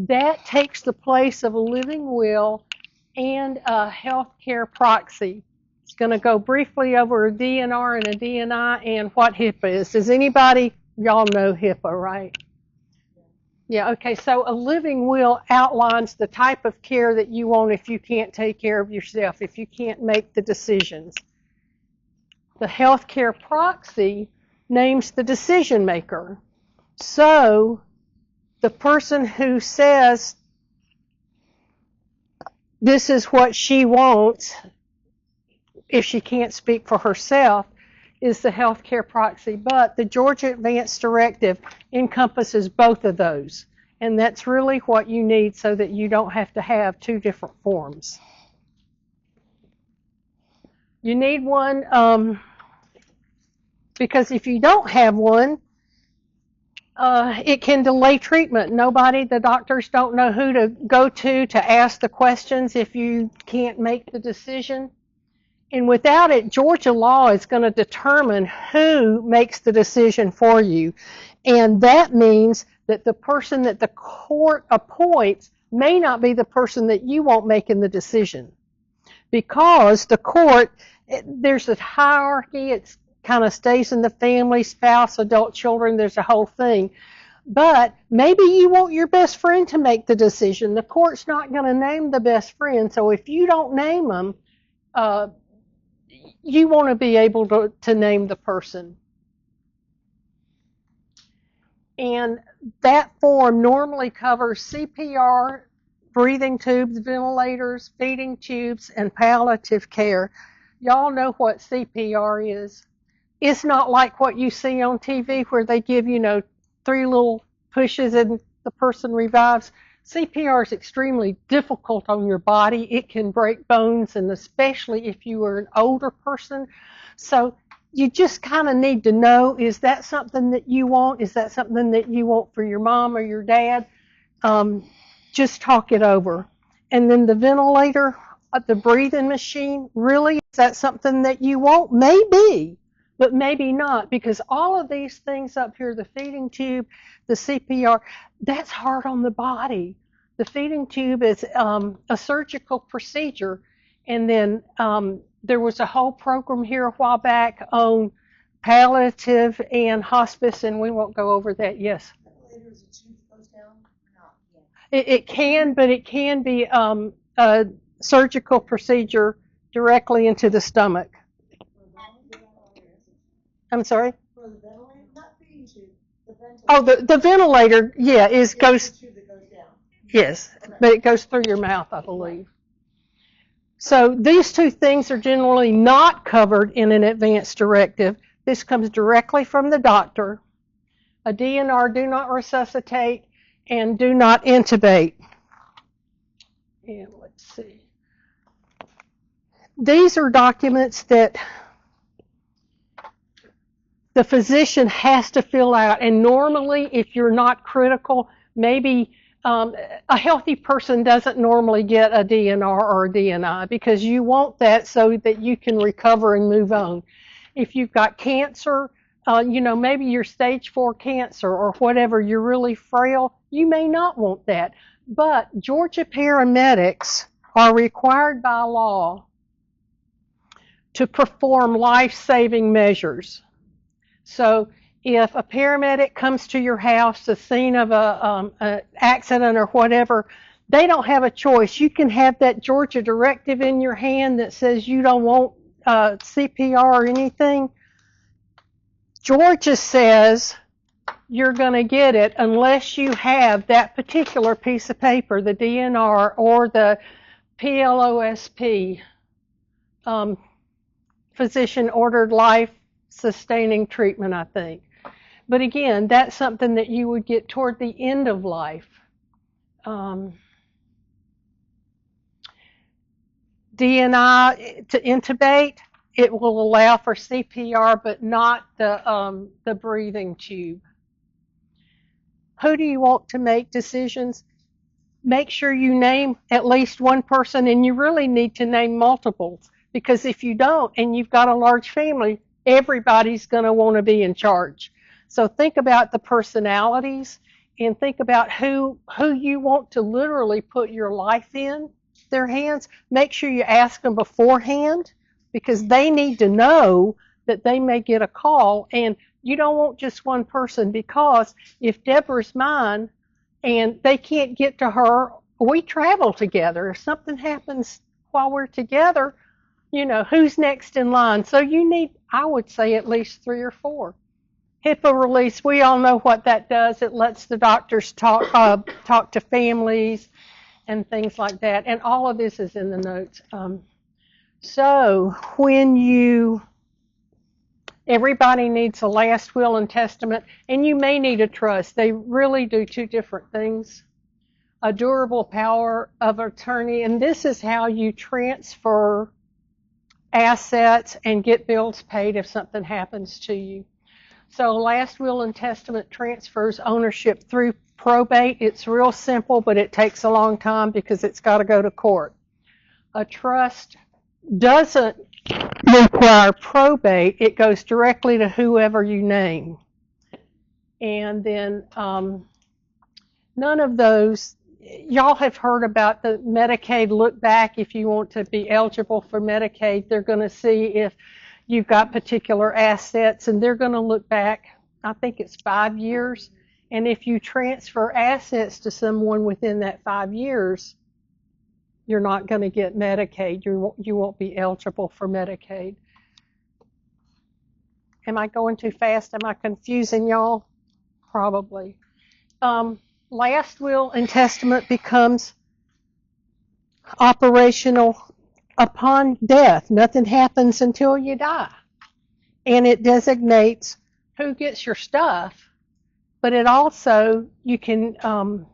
that takes the place of a living will and a healthcare proxy. It's going to go briefly over a DNR and a DNI and what HIPAA is. Does anybody, y'all know HIPAA, right? Yeah, okay, so a living will outlines the type of care that you want if you can't take care of yourself, if you can't make the decisions. The healthcare proxy names the decision maker. So the person who says this is what she wants, if she can't speak for herself, is the healthcare proxy. But the Georgia Advance Directive encompasses both of those. And that's really what you need so that you don't have to have 2 different forms. You need one because if you don't have one, it can delay treatment. The doctors don't know who to go to ask the questions if you can't make the decision. And without it, Georgia law is going to determine who makes the decision for you. And that means that the person that the court appoints may not be the person that you want making the decision. Because the court, there's a hierarchy, it kind of stays in the family, spouse, adult children, there's a whole thing. But maybe you want your best friend to make the decision. The court's not going to name the best friend, so if you don't name them, you want to be able to name the person. And that form normally covers CPR, breathing tubes, ventilators, feeding tubes, and palliative care. Y'all know what CPR is. It's not like what you see on TV where they give, 3 little pushes and the person revives. CPR is extremely difficult on your body. It can break bones, and especially if you are an older person. So you just kind of need to know, is that something that you want? Is that something that you want for your mom or your dad? Just talk it over. And then the ventilator, the breathing machine, really, is that something that you want? Maybe, but maybe not, because all of these things up here, the feeding tube, the CPR, that's hard on the body. The feeding tube is a surgical procedure, and then there was a whole program here a while back on palliative and hospice, and we won't go over that. Yes? It can, but it can be a surgical procedure directly into the stomach. I'm sorry? For the ventilator, not feeding tube, the ventilator. Oh, the ventilator, yeah, goes. The tube that goes down. Yes, but it goes through your mouth, I believe. So these 2 things are generally not covered in an advance directive. This comes directly from the doctor. A DNR, do not resuscitate, and do not intubate. And let's see. These are documents that the physician has to fill out, and normally, if you're not critical, maybe a healthy person doesn't normally get a DNR or a DNI because you want that so that you can recover and move on. If you've got cancer, maybe you're stage 4 cancer or whatever, you're really frail, you may not want that. But Georgia paramedics are required by law to perform life-saving measures. So if a paramedic comes to your house, the scene of an accident or whatever, they don't have a choice. You can have that Georgia directive in your hand that says you don't want CPR or anything. Georgia says you're going to get it unless you have that particular piece of paper, the DNR or the PLOSP, physician ordered life sustaining treatment, I think. But again, that's something that you would get toward the end of life. DNI to intubate, it will allow for CPR, but not the breathing tube. Who do you want to make decisions? Make sure you name at least one person, and you really need to name multiples, because if you don't and you've got a large family, everybody's going to want to be in charge. So think about the personalities and think about who you want to literally put your life in their hands. Make sure you ask them beforehand, because they need to know that they may get a call, and you don't want just one person, because if Debra's mine and they can't get to her, we travel together. If something happens while we're together, who's next in line? So you need, I would say, at least 3 or 4. HIPAA release, we all know what that does. It lets the doctors talk to families and things like that. And all of this is in the notes. So when everybody needs a last will and testament, and you may need a trust. They really do 2 different things. A durable power of attorney, and this is how you transfer assets and get bills paid if something happens to you. So last will and testament transfers ownership through probate. It's real simple, but it takes a long time because it's got to go to court. A trust doesn't require probate. It goes directly to whoever you name. And then none of those, y'all have heard about the Medicaid look back. If you want to be eligible for Medicaid, they're going to see if you've got particular assets, and they're going to look back, I think it's 5 years. And if you transfer assets to someone within that 5 years, you're not going to get Medicaid. You won't be eligible for Medicaid. Am I going too fast? Am I confusing y'all? Probably. Last will and testament becomes operational upon death. Nothing happens until you die. And it designates who gets your stuff, but it also, you can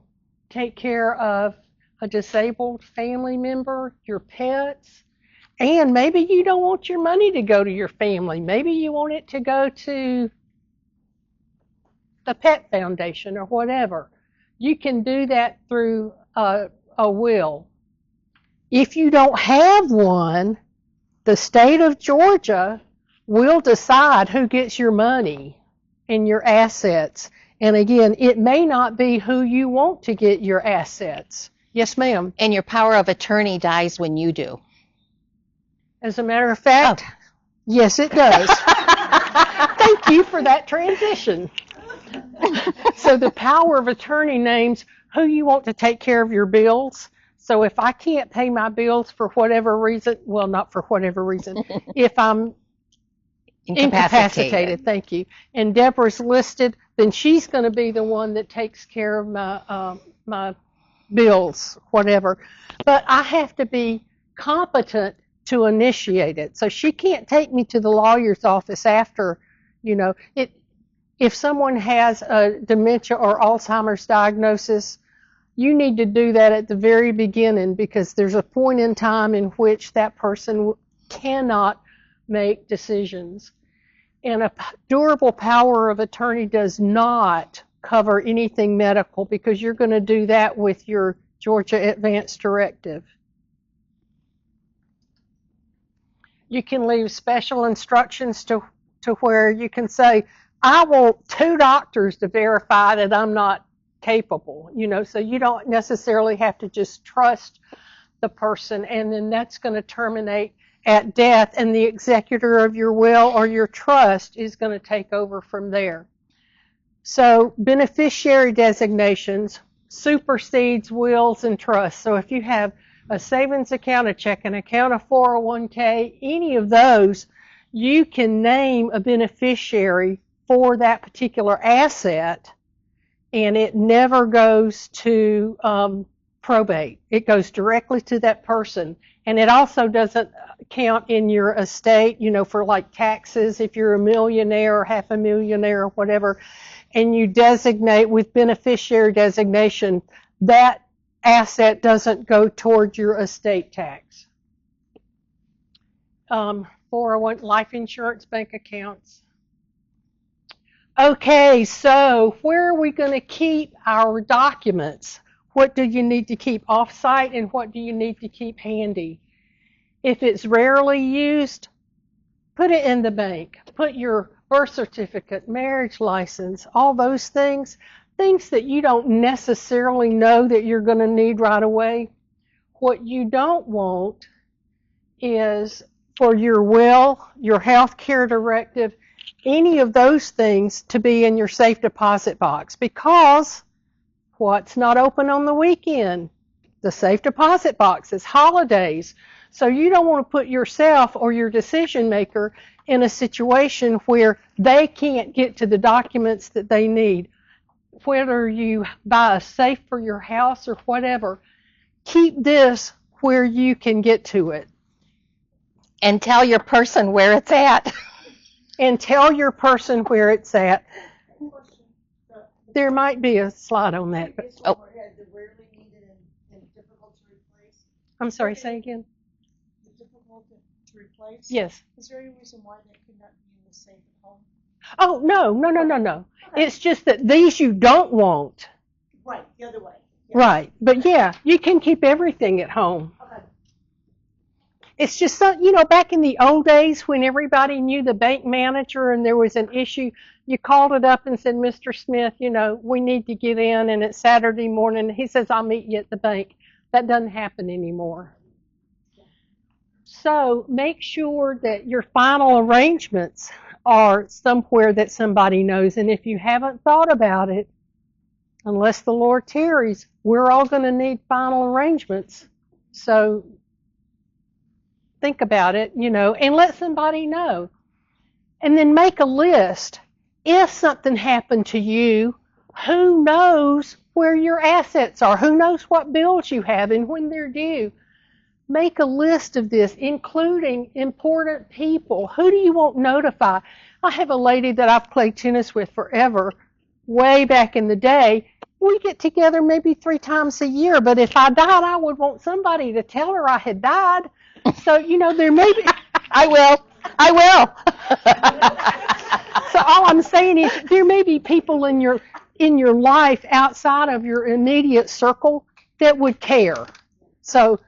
take care of a disabled family member, your pets, and maybe you don't want your money to go to your family. Maybe you want it to go to the Pet Foundation or whatever. You can do that through a will. If you don't have one, the state of Georgia will decide who gets your money and your assets. And again, it may not be who you want to get your assets. Yes, ma'am. And your power of attorney dies when you do. As a matter of fact, yes, it does. Thank you for that transition. So the power of attorney names who you want to take care of your bills. So if I can't pay my bills for whatever reason, well, not for whatever reason, if I'm incapacitated, thank you, and Debra's listed, then she's going to be the one that takes care of my bills, whatever. But I have to be competent to initiate it. So she can't take me to the lawyer's office after, if someone has a dementia or Alzheimer's diagnosis, you need to do that at the very beginning, because there's a point in time in which that person cannot make decisions. And a durable power of attorney does not cover anything medical, because you're going to do that with your Georgia Advance Directive. You can leave special instructions to where you can say, I want 2 doctors to verify that I'm not capable, so you don't necessarily have to just trust the person, and then that's going to terminate at death, and the executor of your will or your trust is going to take over from there. So beneficiary designations supersedes wills and trusts. So if you have a savings account, a checking account, a 401k, any of those, you can name a beneficiary for that particular asset, and it never goes to probate. It goes directly to that person, and it also doesn't count in your estate, for like taxes if you're a millionaire or half a millionaire or whatever, and you designate with beneficiary designation, that asset doesn't go toward your estate tax. 401 life insurance bank accounts. Okay, so where are we going to keep our documents? What do you need to keep off-site and what do you need to keep handy? If it's rarely used, put it in the bank. Put your birth certificate, marriage license, all those things that you don't necessarily know that you're going to need right away. What you don't want is for your will, your health care directive, any of those things to be in your safe deposit box, because what's not open on the weekend? The safe deposit box is holidays. So you don't want to put yourself or your decision maker in a situation where they can't get to the documents that they need. Whether you buy a safe for your house or whatever, keep this where you can get to it. And tell your person where it's at. And tell your person where it's at. There might be a slide on that. But, The rarely needed and difficult to replace. I'm sorry, say again. The difficult to replace? Yes. Is there any reason why that could not be in the safe at home? Oh, no. Okay. It's just that these you don't want. Right, the other way. Yeah. Right. But yeah, you can keep everything at home. Okay. It's just, back in the old days when everybody knew the bank manager and there was an issue, you called it up and said, Mr. Smith, we need to get in, and it's Saturday morning. He says, I'll meet you at the bank. That doesn't happen anymore. So make sure that your final arrangements are somewhere that somebody knows. And if you haven't thought about it, unless the Lord tarries, we're all going to need final arrangements. So think about it, and let somebody know. And then make a list. If something happened to you, who knows where your assets are? Who knows what bills you have and when they're due? Make a list of this, including important people. Who do you want notified? I have a lady that I've played tennis with forever, way back in the day. We get together maybe 3 times a year, but if I died, I would want somebody to tell her I had died. So, there may be... I will. So all I'm saying is there may be people in your life outside of your immediate circle that would care. So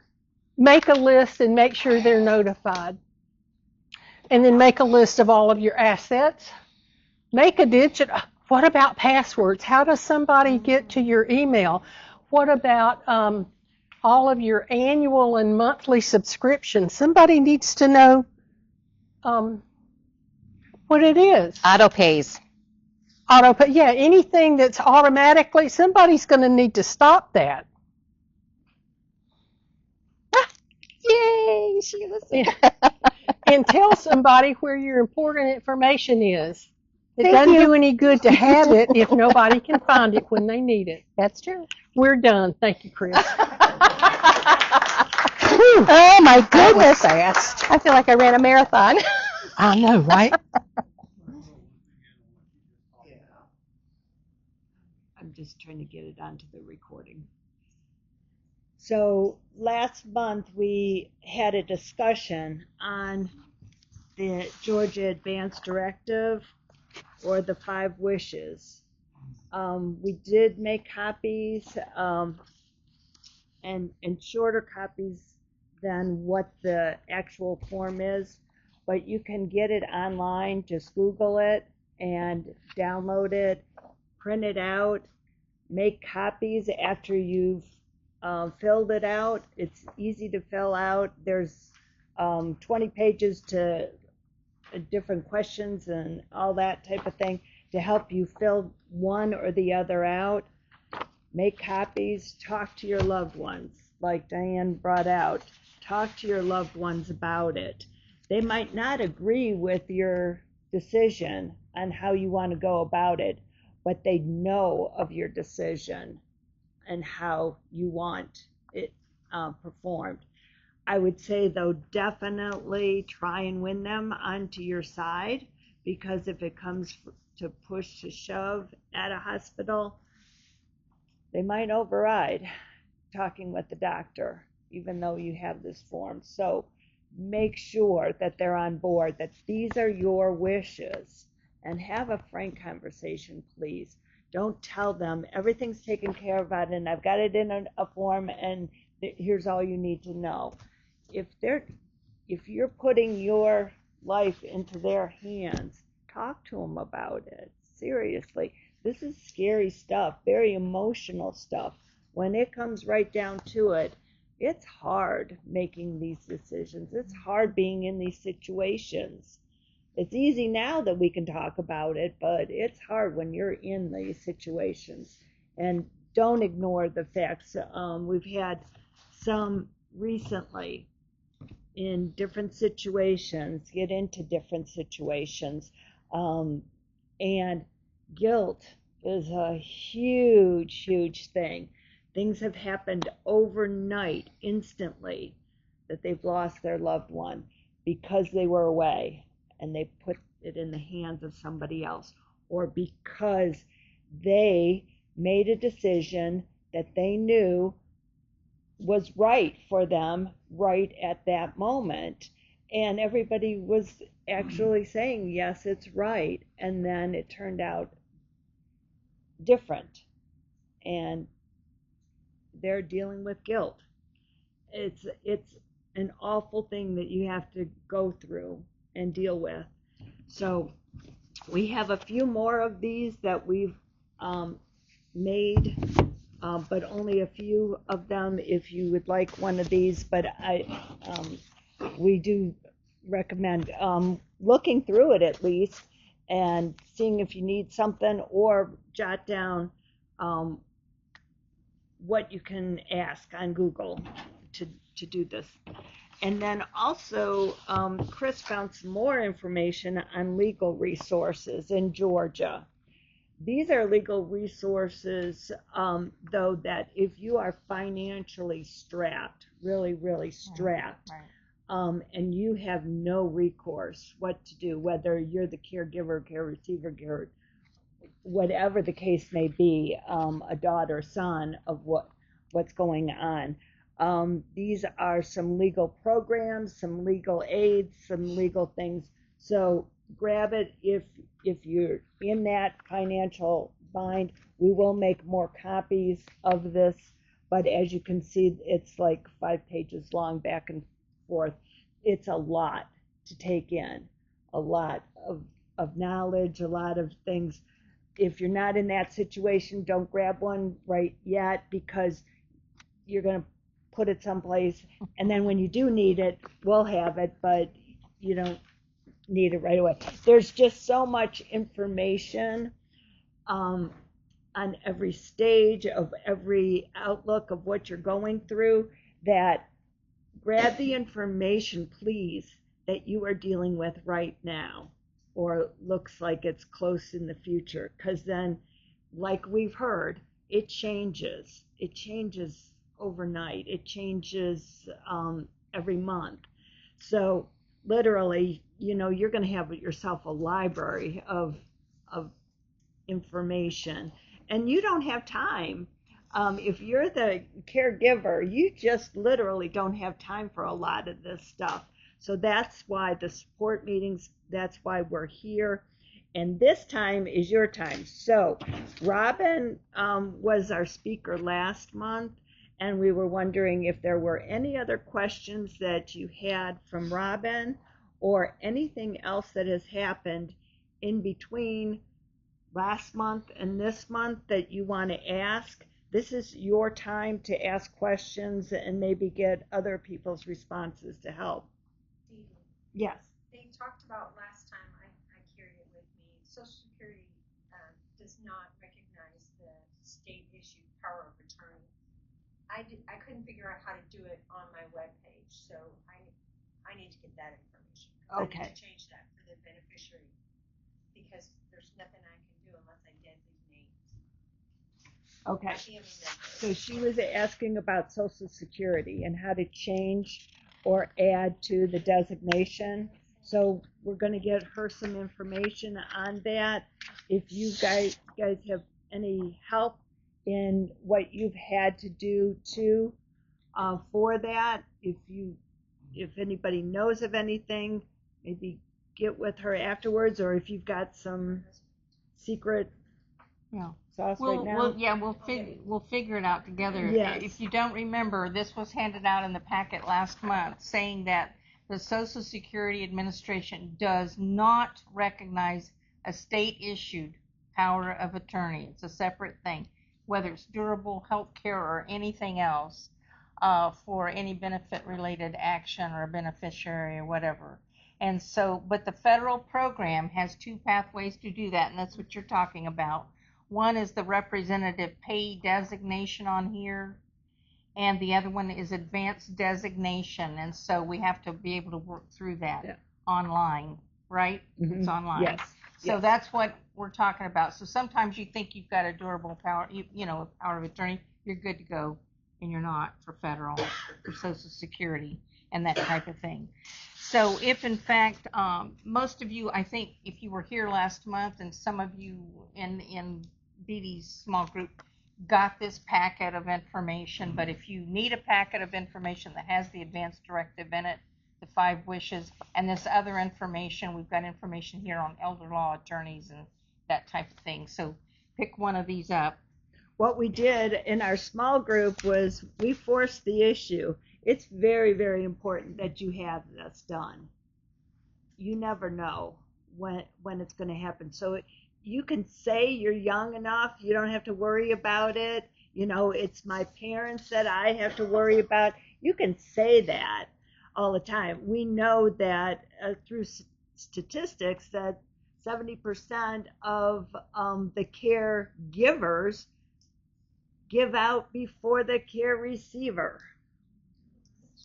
make a list and make sure they're notified. And then make a list of all of your assets. Make a digital. What about passwords? How does somebody get to your email? What about all of your annual and monthly subscriptions? Somebody needs to know what it is. Auto-pays. Auto-pay, yeah, anything that's automatically, somebody's going to need to stop that. Yay, she was. And tell somebody where your important information is. It Thank doesn't you. do any good to have it if nobody can find it when they need it. That's true. We're done. Thank you, Chris. Oh my goodness. Fast. I feel like I ran a marathon. I know, right? I'm just trying to get it onto the recording. So last month we had a discussion on the Georgia Advanced Directive, or the 5 wishes. We did make copies and shorter copies than what the actual form is, but you can get it online. Just Google it and download it, print it out, make copies after you've filled it out. It's easy to fill out. There's 20 pages to different questions and all that type of thing to help you fill one or the other out. Make copies, talk to your loved ones, like Dianne brought out. Talk to your loved ones about it. They might not agree with your decision, on how you want to go about it, but they know of your decision and how you want it performed. I would say, though, definitely try and win them onto your side, because if it comes to push to shove at a hospital, they might override talking with the doctor, even though you have this form. So make sure that they're on board, that these are your wishes, and have a frank conversation, please. Don't tell them everything's taken care of and I've got it in a form and here's all you need to know. If you're putting your life into their hands, talk to them about it. Seriously, this is scary stuff, very emotional stuff. When it comes right down to it, it's hard making these decisions. It's hard being in these situations. It's easy now that we can talk about it, but it's hard when you're in these situations. And don't ignore the facts. We've had some recently in different situations, get into different situations. And guilt is a huge, huge thing. Things have happened overnight, instantly, that they've lost their loved one because they were away and they put it in the hands of somebody else, or because they made a decision that they knew was right for them right at that moment, and everybody was actually saying yes, it's right, and then it turned out different, and they're dealing with guilt. It's an awful thing that you have to go through and deal with. So we have a few more of these that we've made, but only a few of them if you would like one of these. But we do recommend looking through it at least and seeing if you need something, or jot down what you can ask on Google to do this. And then also, Chris found some more information on legal resources in Georgia. These are legal resources, though, that if you are financially strapped, really, really strapped, and you have no recourse, what to do, whether you're the caregiver, care receiver, whatever the case may be, a daughter, son of what's going on. These are some legal programs, some legal aids, some legal things. So grab it if you're in that financial bind. We will make more copies of this, but as you can see, it's like 5 pages long, back and forth. It's a lot to take in, a lot of knowledge, a lot of things. If you're not in that situation, don't grab one right yet, because you're going to put it someplace, and then when you do need it, we'll have it, but you don't need it right away. There's just so much information on every stage of every outlook of what you're going through, that grab the information, please, that you are dealing with right now, or looks like it's close in the future, because then, like we've heard, it changes overnight, it changes every month. So literally, you're going to have yourself a library of information, and you don't have time. If you're the caregiver, you just literally don't have time for a lot of this stuff. So that's why the support meetings, that's why we're here. And this time is your time. So Robin was our speaker last month, and we were wondering if there were any other questions that you had from Robin, or anything else that has happened in between last month and this month that you want to ask. This is your time to ask questions and maybe get other people's responses to help. Yes. They talked about last time, I carried it with me, Social Security does not recognize the state-issued power of attorney. I couldn't figure out how to do it on my webpage, so I need to get that information. Okay. I need to change that for the beneficiary. because there's nothing I can do unless I designate Okay. a family member. So she was asking about Social Security and how to change or add to the designation. So we're going to get her some information on that. If you guys have any help in what you've had to do too for that, if anybody knows of anything, maybe get with her afterwards, or if you've got some secret sauce right now. We'll figure it out together. Yes. If you don't remember, this was handed out in the packet last month saying that the Social Security Administration does not recognize a state-issued power of attorney. It's a separate thing, whether it's durable health care or anything else, for any benefit-related action or a beneficiary or whatever. And so, but the federal program has two pathways to do that, and that's what you're talking about. One is the representative pay designation on here, and the other one is advanced designation. And so we have to be able to work through that online, right? Mhm. It's online. Yes. So Yes. that's what we're talking about. So sometimes you think you've got a durable power, power of attorney, you're good to go, and you're not for federal, for Social Security, and that type of thing. So if in fact, most of you, I think if you were here last month, and some of you in Dee Dee's small group got this packet of information, but if you need a packet of information that has the advance directive in it, the 5 wishes, and this other information, we've got information here on elder law attorneys and that type of thing. So pick one of these up. What we did in our small group was we forced the issue. It's very, very important that you have this done. You never know when it's going to happen. So you can say you're young enough, you don't have to worry about it. It's my parents that I have to worry about. You can say that all the time. We know that through statistics that 70% of the caregivers give out before the care receiver.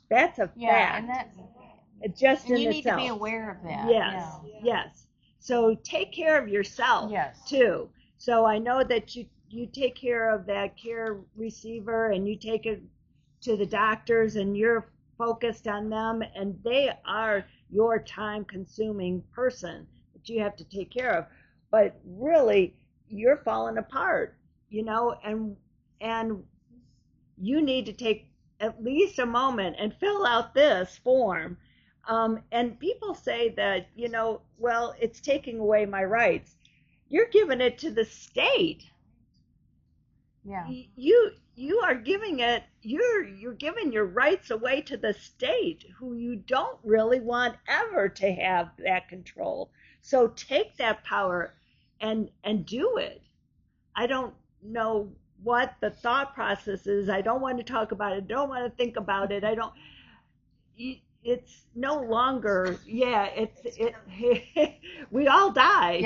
That's a fact. Yeah, and that, just and in you need itself. to be aware of that. Yes, yes. So take care of yourself too. So I know that you take care of that care receiver, and you take it to the doctors, and you're focused on them, and they are your time-consuming person that you have to take care of. But really, you're falling apart, and you need to take at least a moment and fill out this form. And people say that, well, it's taking away my rights. You're giving it to the state. Yeah. You are giving it, you're giving your rights away to the state, who you don't really want ever to have that control. So take that power and do it. I don't know what the thought process is. I don't want to talk about it. I don't want to think about it. It's no longer, we all die,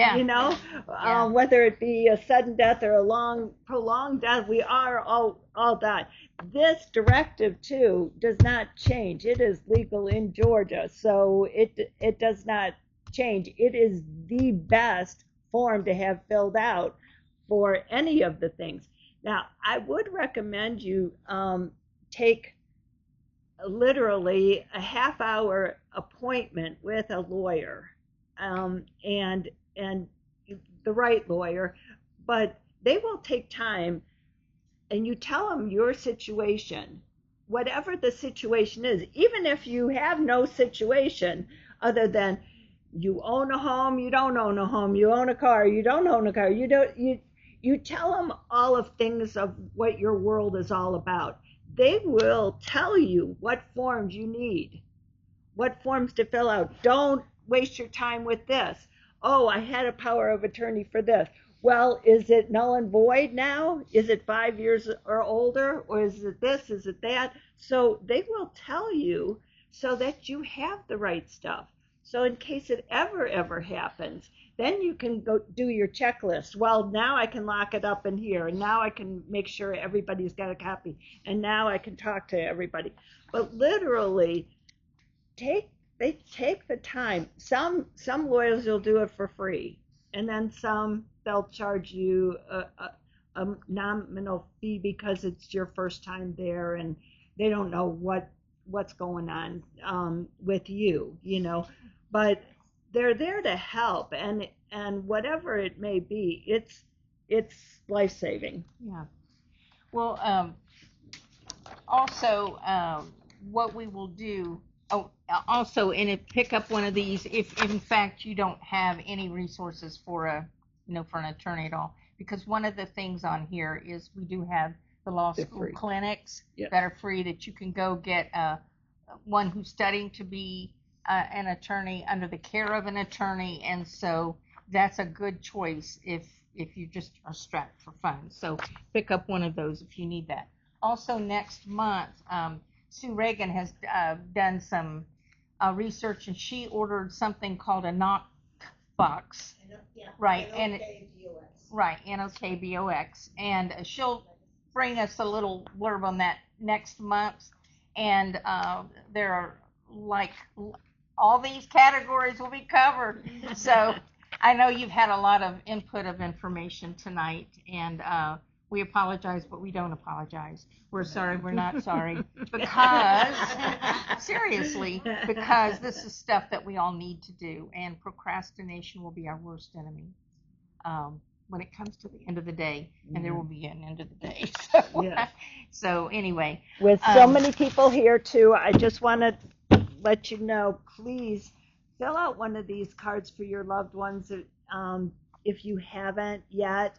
whether it be a sudden death or a long, prolonged death, we are all die. This directive too does not change. It is legal in Georgia, so it does not change. It is the best form to have filled out for any of the things. Now, I would recommend you take literally a half-hour appointment with a lawyer, and the right lawyer, but they will take time, and you tell them your situation, whatever the situation is, even if you have no situation other than you own a home, you don't own a home, you own a car, you don't own a car, you tell them all of things of what your world is all about. They will tell you what forms you need, what forms to fill out. Don't waste your time with this. Oh, I had a power of attorney for this. Well, is it null and void now? Is it 5 years or older? Or is it this? Is it that? So they will tell you so that you have the right stuff. So in case it ever happens, then you can go do your checklist. Well, now I can lock it up in here, and now I can make sure everybody's got a copy, and now I can talk to everybody. But literally, they take the time. Some lawyers will do it for free. and then some they'll charge you a nominal fee because it's your first time there and they don't know what's going on with you, you know. But they're there to help, and whatever it may be, it's life-saving. Yeah. Well, also, what we will do, also, and if pick up one of these, if in fact you don't have any resources for for an attorney at all, because one of the things on here is we do have the law They're school free. clinics Yes. that are free, that you can go get one who's studying to be an attorney under the care of an attorney, and so that's a good choice if you just are strapped for funds. So pick up one of those if you need that. Also, next month, Sue Reagan has done some research, and she ordered something called a knock box. Right, and right, NOKBOX, and she'll bring us a little blurb on that next month. And there are like all these categories will be covered. So I know you've had a lot of input of information tonight, and we apologize, but we don't apologize. We're sorry, we're not sorry, because seriously, because this is stuff that we all need to do, and procrastination will be our worst enemy when it comes to the end of the day, and there will be an end of the day. So, Yes. So anyway, With so many people here too, I just want to let you know, please fill out one of these cards for your loved ones if you haven't yet.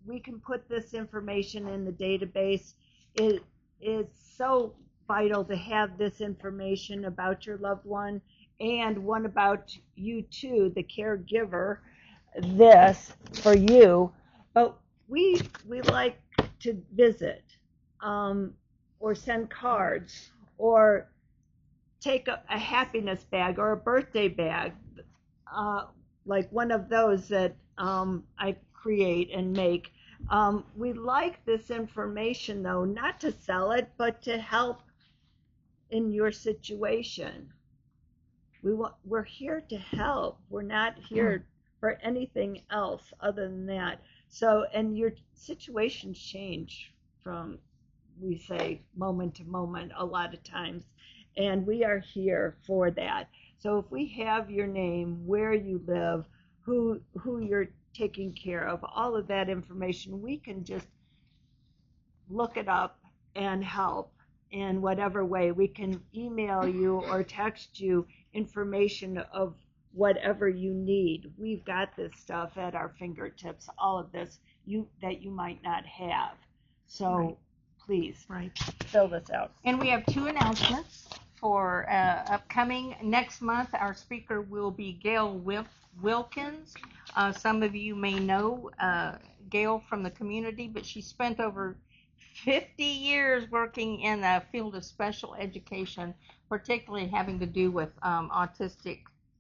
We can put this information in the database. It is so vital to have this information about your loved one, and one about you too, the caregiver, this for you. But we like to visit or send cards or take a happiness bag or a birthday bag, like one of those that I create and make. We like this information, though, not to sell it, but to help in your situation. We're here to help. We're not here for anything else other than that. So, and your situations change from, we say, moment to moment a lot of times, and we are here for that. So if we have your name, where you live, who you're taking care of, all of that information, we can just look it up and help in whatever way. We can email you or text you information of whatever you need. We've got this stuff at our fingertips, all of this that you might not have. So right. Please fill this out. And we have two announcements for upcoming next month. Our speaker will be Gail Wilkins. Some of you may know Gail from the community, but she spent over 50 years working in the field of special education, particularly having to do with autistic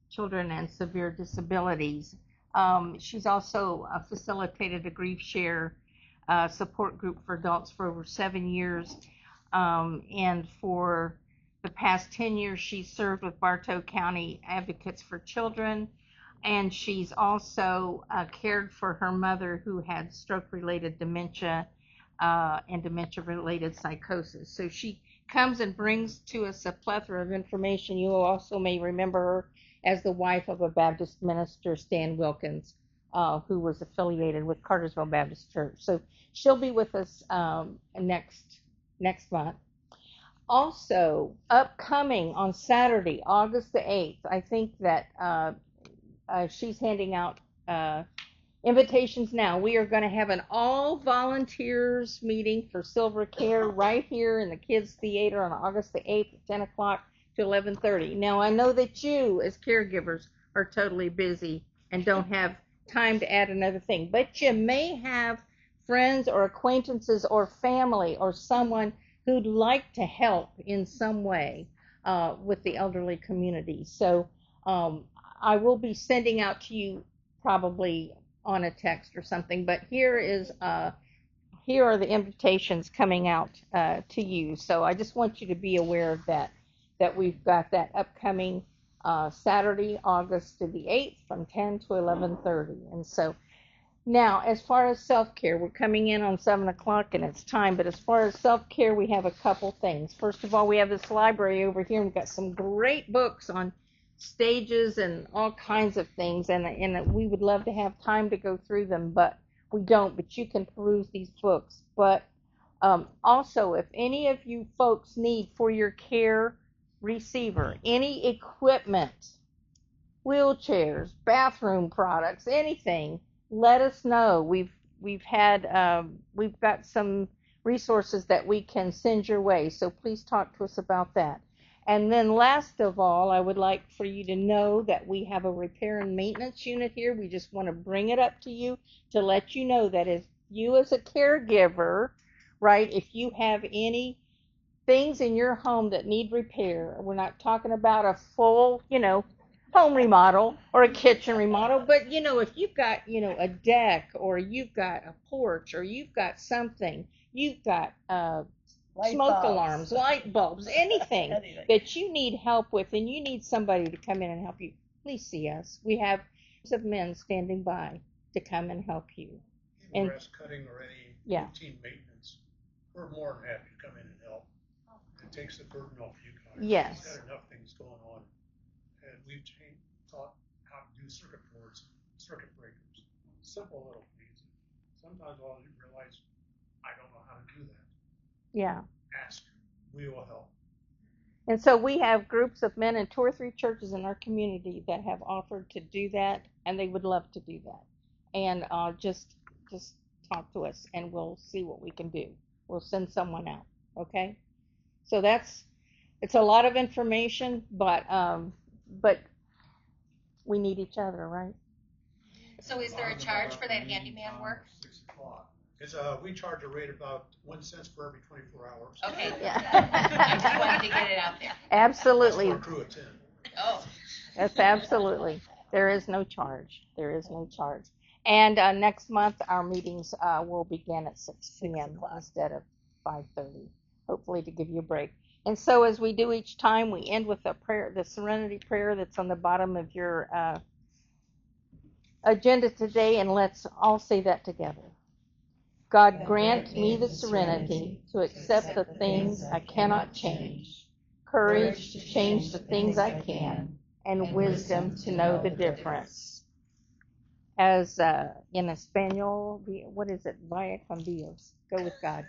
children and severe disabilities. She's also facilitated a grief share support group for adults for over 7 years. And for the past 10 years, she's served with Bartow County Advocates for Children. And she's also cared for her mother, who had stroke-related dementia and dementia-related psychosis. So she comes and brings to us a plethora of information. You also may remember her as the wife of a Baptist minister, Stan Wilkins, who was affiliated with Cartersville Baptist Church. So she'll be with us next month. Also, upcoming on Saturday, August the 8th, I think that she's handing out invitations now. We are going to have an all volunteers meeting for Silver Care right here in the Kids Theater on August the 8th at 10 o'clock to 11:30. Now, I know that you as caregivers are totally busy and don't have time to add another thing, but you may have friends or acquaintances or family or someone who'd like to help in some way with the elderly community. So I will be sending out to you probably on a text or something, but here are the invitations coming out to you. So I just want you to be aware of that we've got that upcoming Saturday, August the 8th from 10 to 11:30. And so now, as far as self-care, we're coming in on 7 o'clock and it's time, but as far as self-care, we have a couple things. First of all, we have this library over here, and we've got some great books on stages and all kinds of things, and we would love to have time to go through them, but we don't, but you can peruse these books. But also, if any of you folks need for your care receiver, any equipment, wheelchairs, bathroom products, anything, let us know. We've got some resources that we can send your way, so please talk to us about that. And then last of all, I would like for you to know that we have a repair and maintenance unit here. We just want to bring it up to you to let you know that if you as a caregiver, right, if you have any things in your home that need repair, we're not talking about a full, home remodel or a kitchen remodel, but if you've got a deck, or you've got a porch, or you've got something, you've got smoke alarms, light bulbs, anything that you need help with, and you need somebody to come in and help you, please see us. We have of men standing by to come and help you. And grass cutting or any routine maintenance, we're more than happy to come in and help. It takes the burden off you guys. Yes. We've got enough things going on. And we've taught how to do circuit boards, circuit breakers, simple little things. Sometimes all you realize, I don't know how to do that. Yeah. Ask, we will help. And so we have groups of men in 2 or 3 churches in our community that have offered to do that, and they would love to do that. And just talk to us, and we'll see what we can do. We'll send someone out. Okay? So it's a lot of information, but we need each other, right? So is there a charge for that handyman work? 6 o'clock. We charge a rate about 1 cent for every 24 hours. Okay. Yeah. I just wanted to get it out there. Absolutely. That's for a crew of 10. Oh. That's absolutely. There is no charge. There is no charge. And next month our meetings will begin at 6 p.m. instead of 5:30, hopefully to give you a break. And so as we do each time, we end with a prayer, the serenity prayer that's on the bottom of your agenda today, and let's all say that together. God, grant me the serenity to accept the things I cannot change, courage to change the things I can, and wisdom to know the difference. As in Espanol, what is it? Vaya con Dios. Go with God,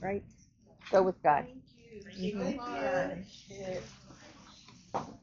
right? Go with God. Thank you so much.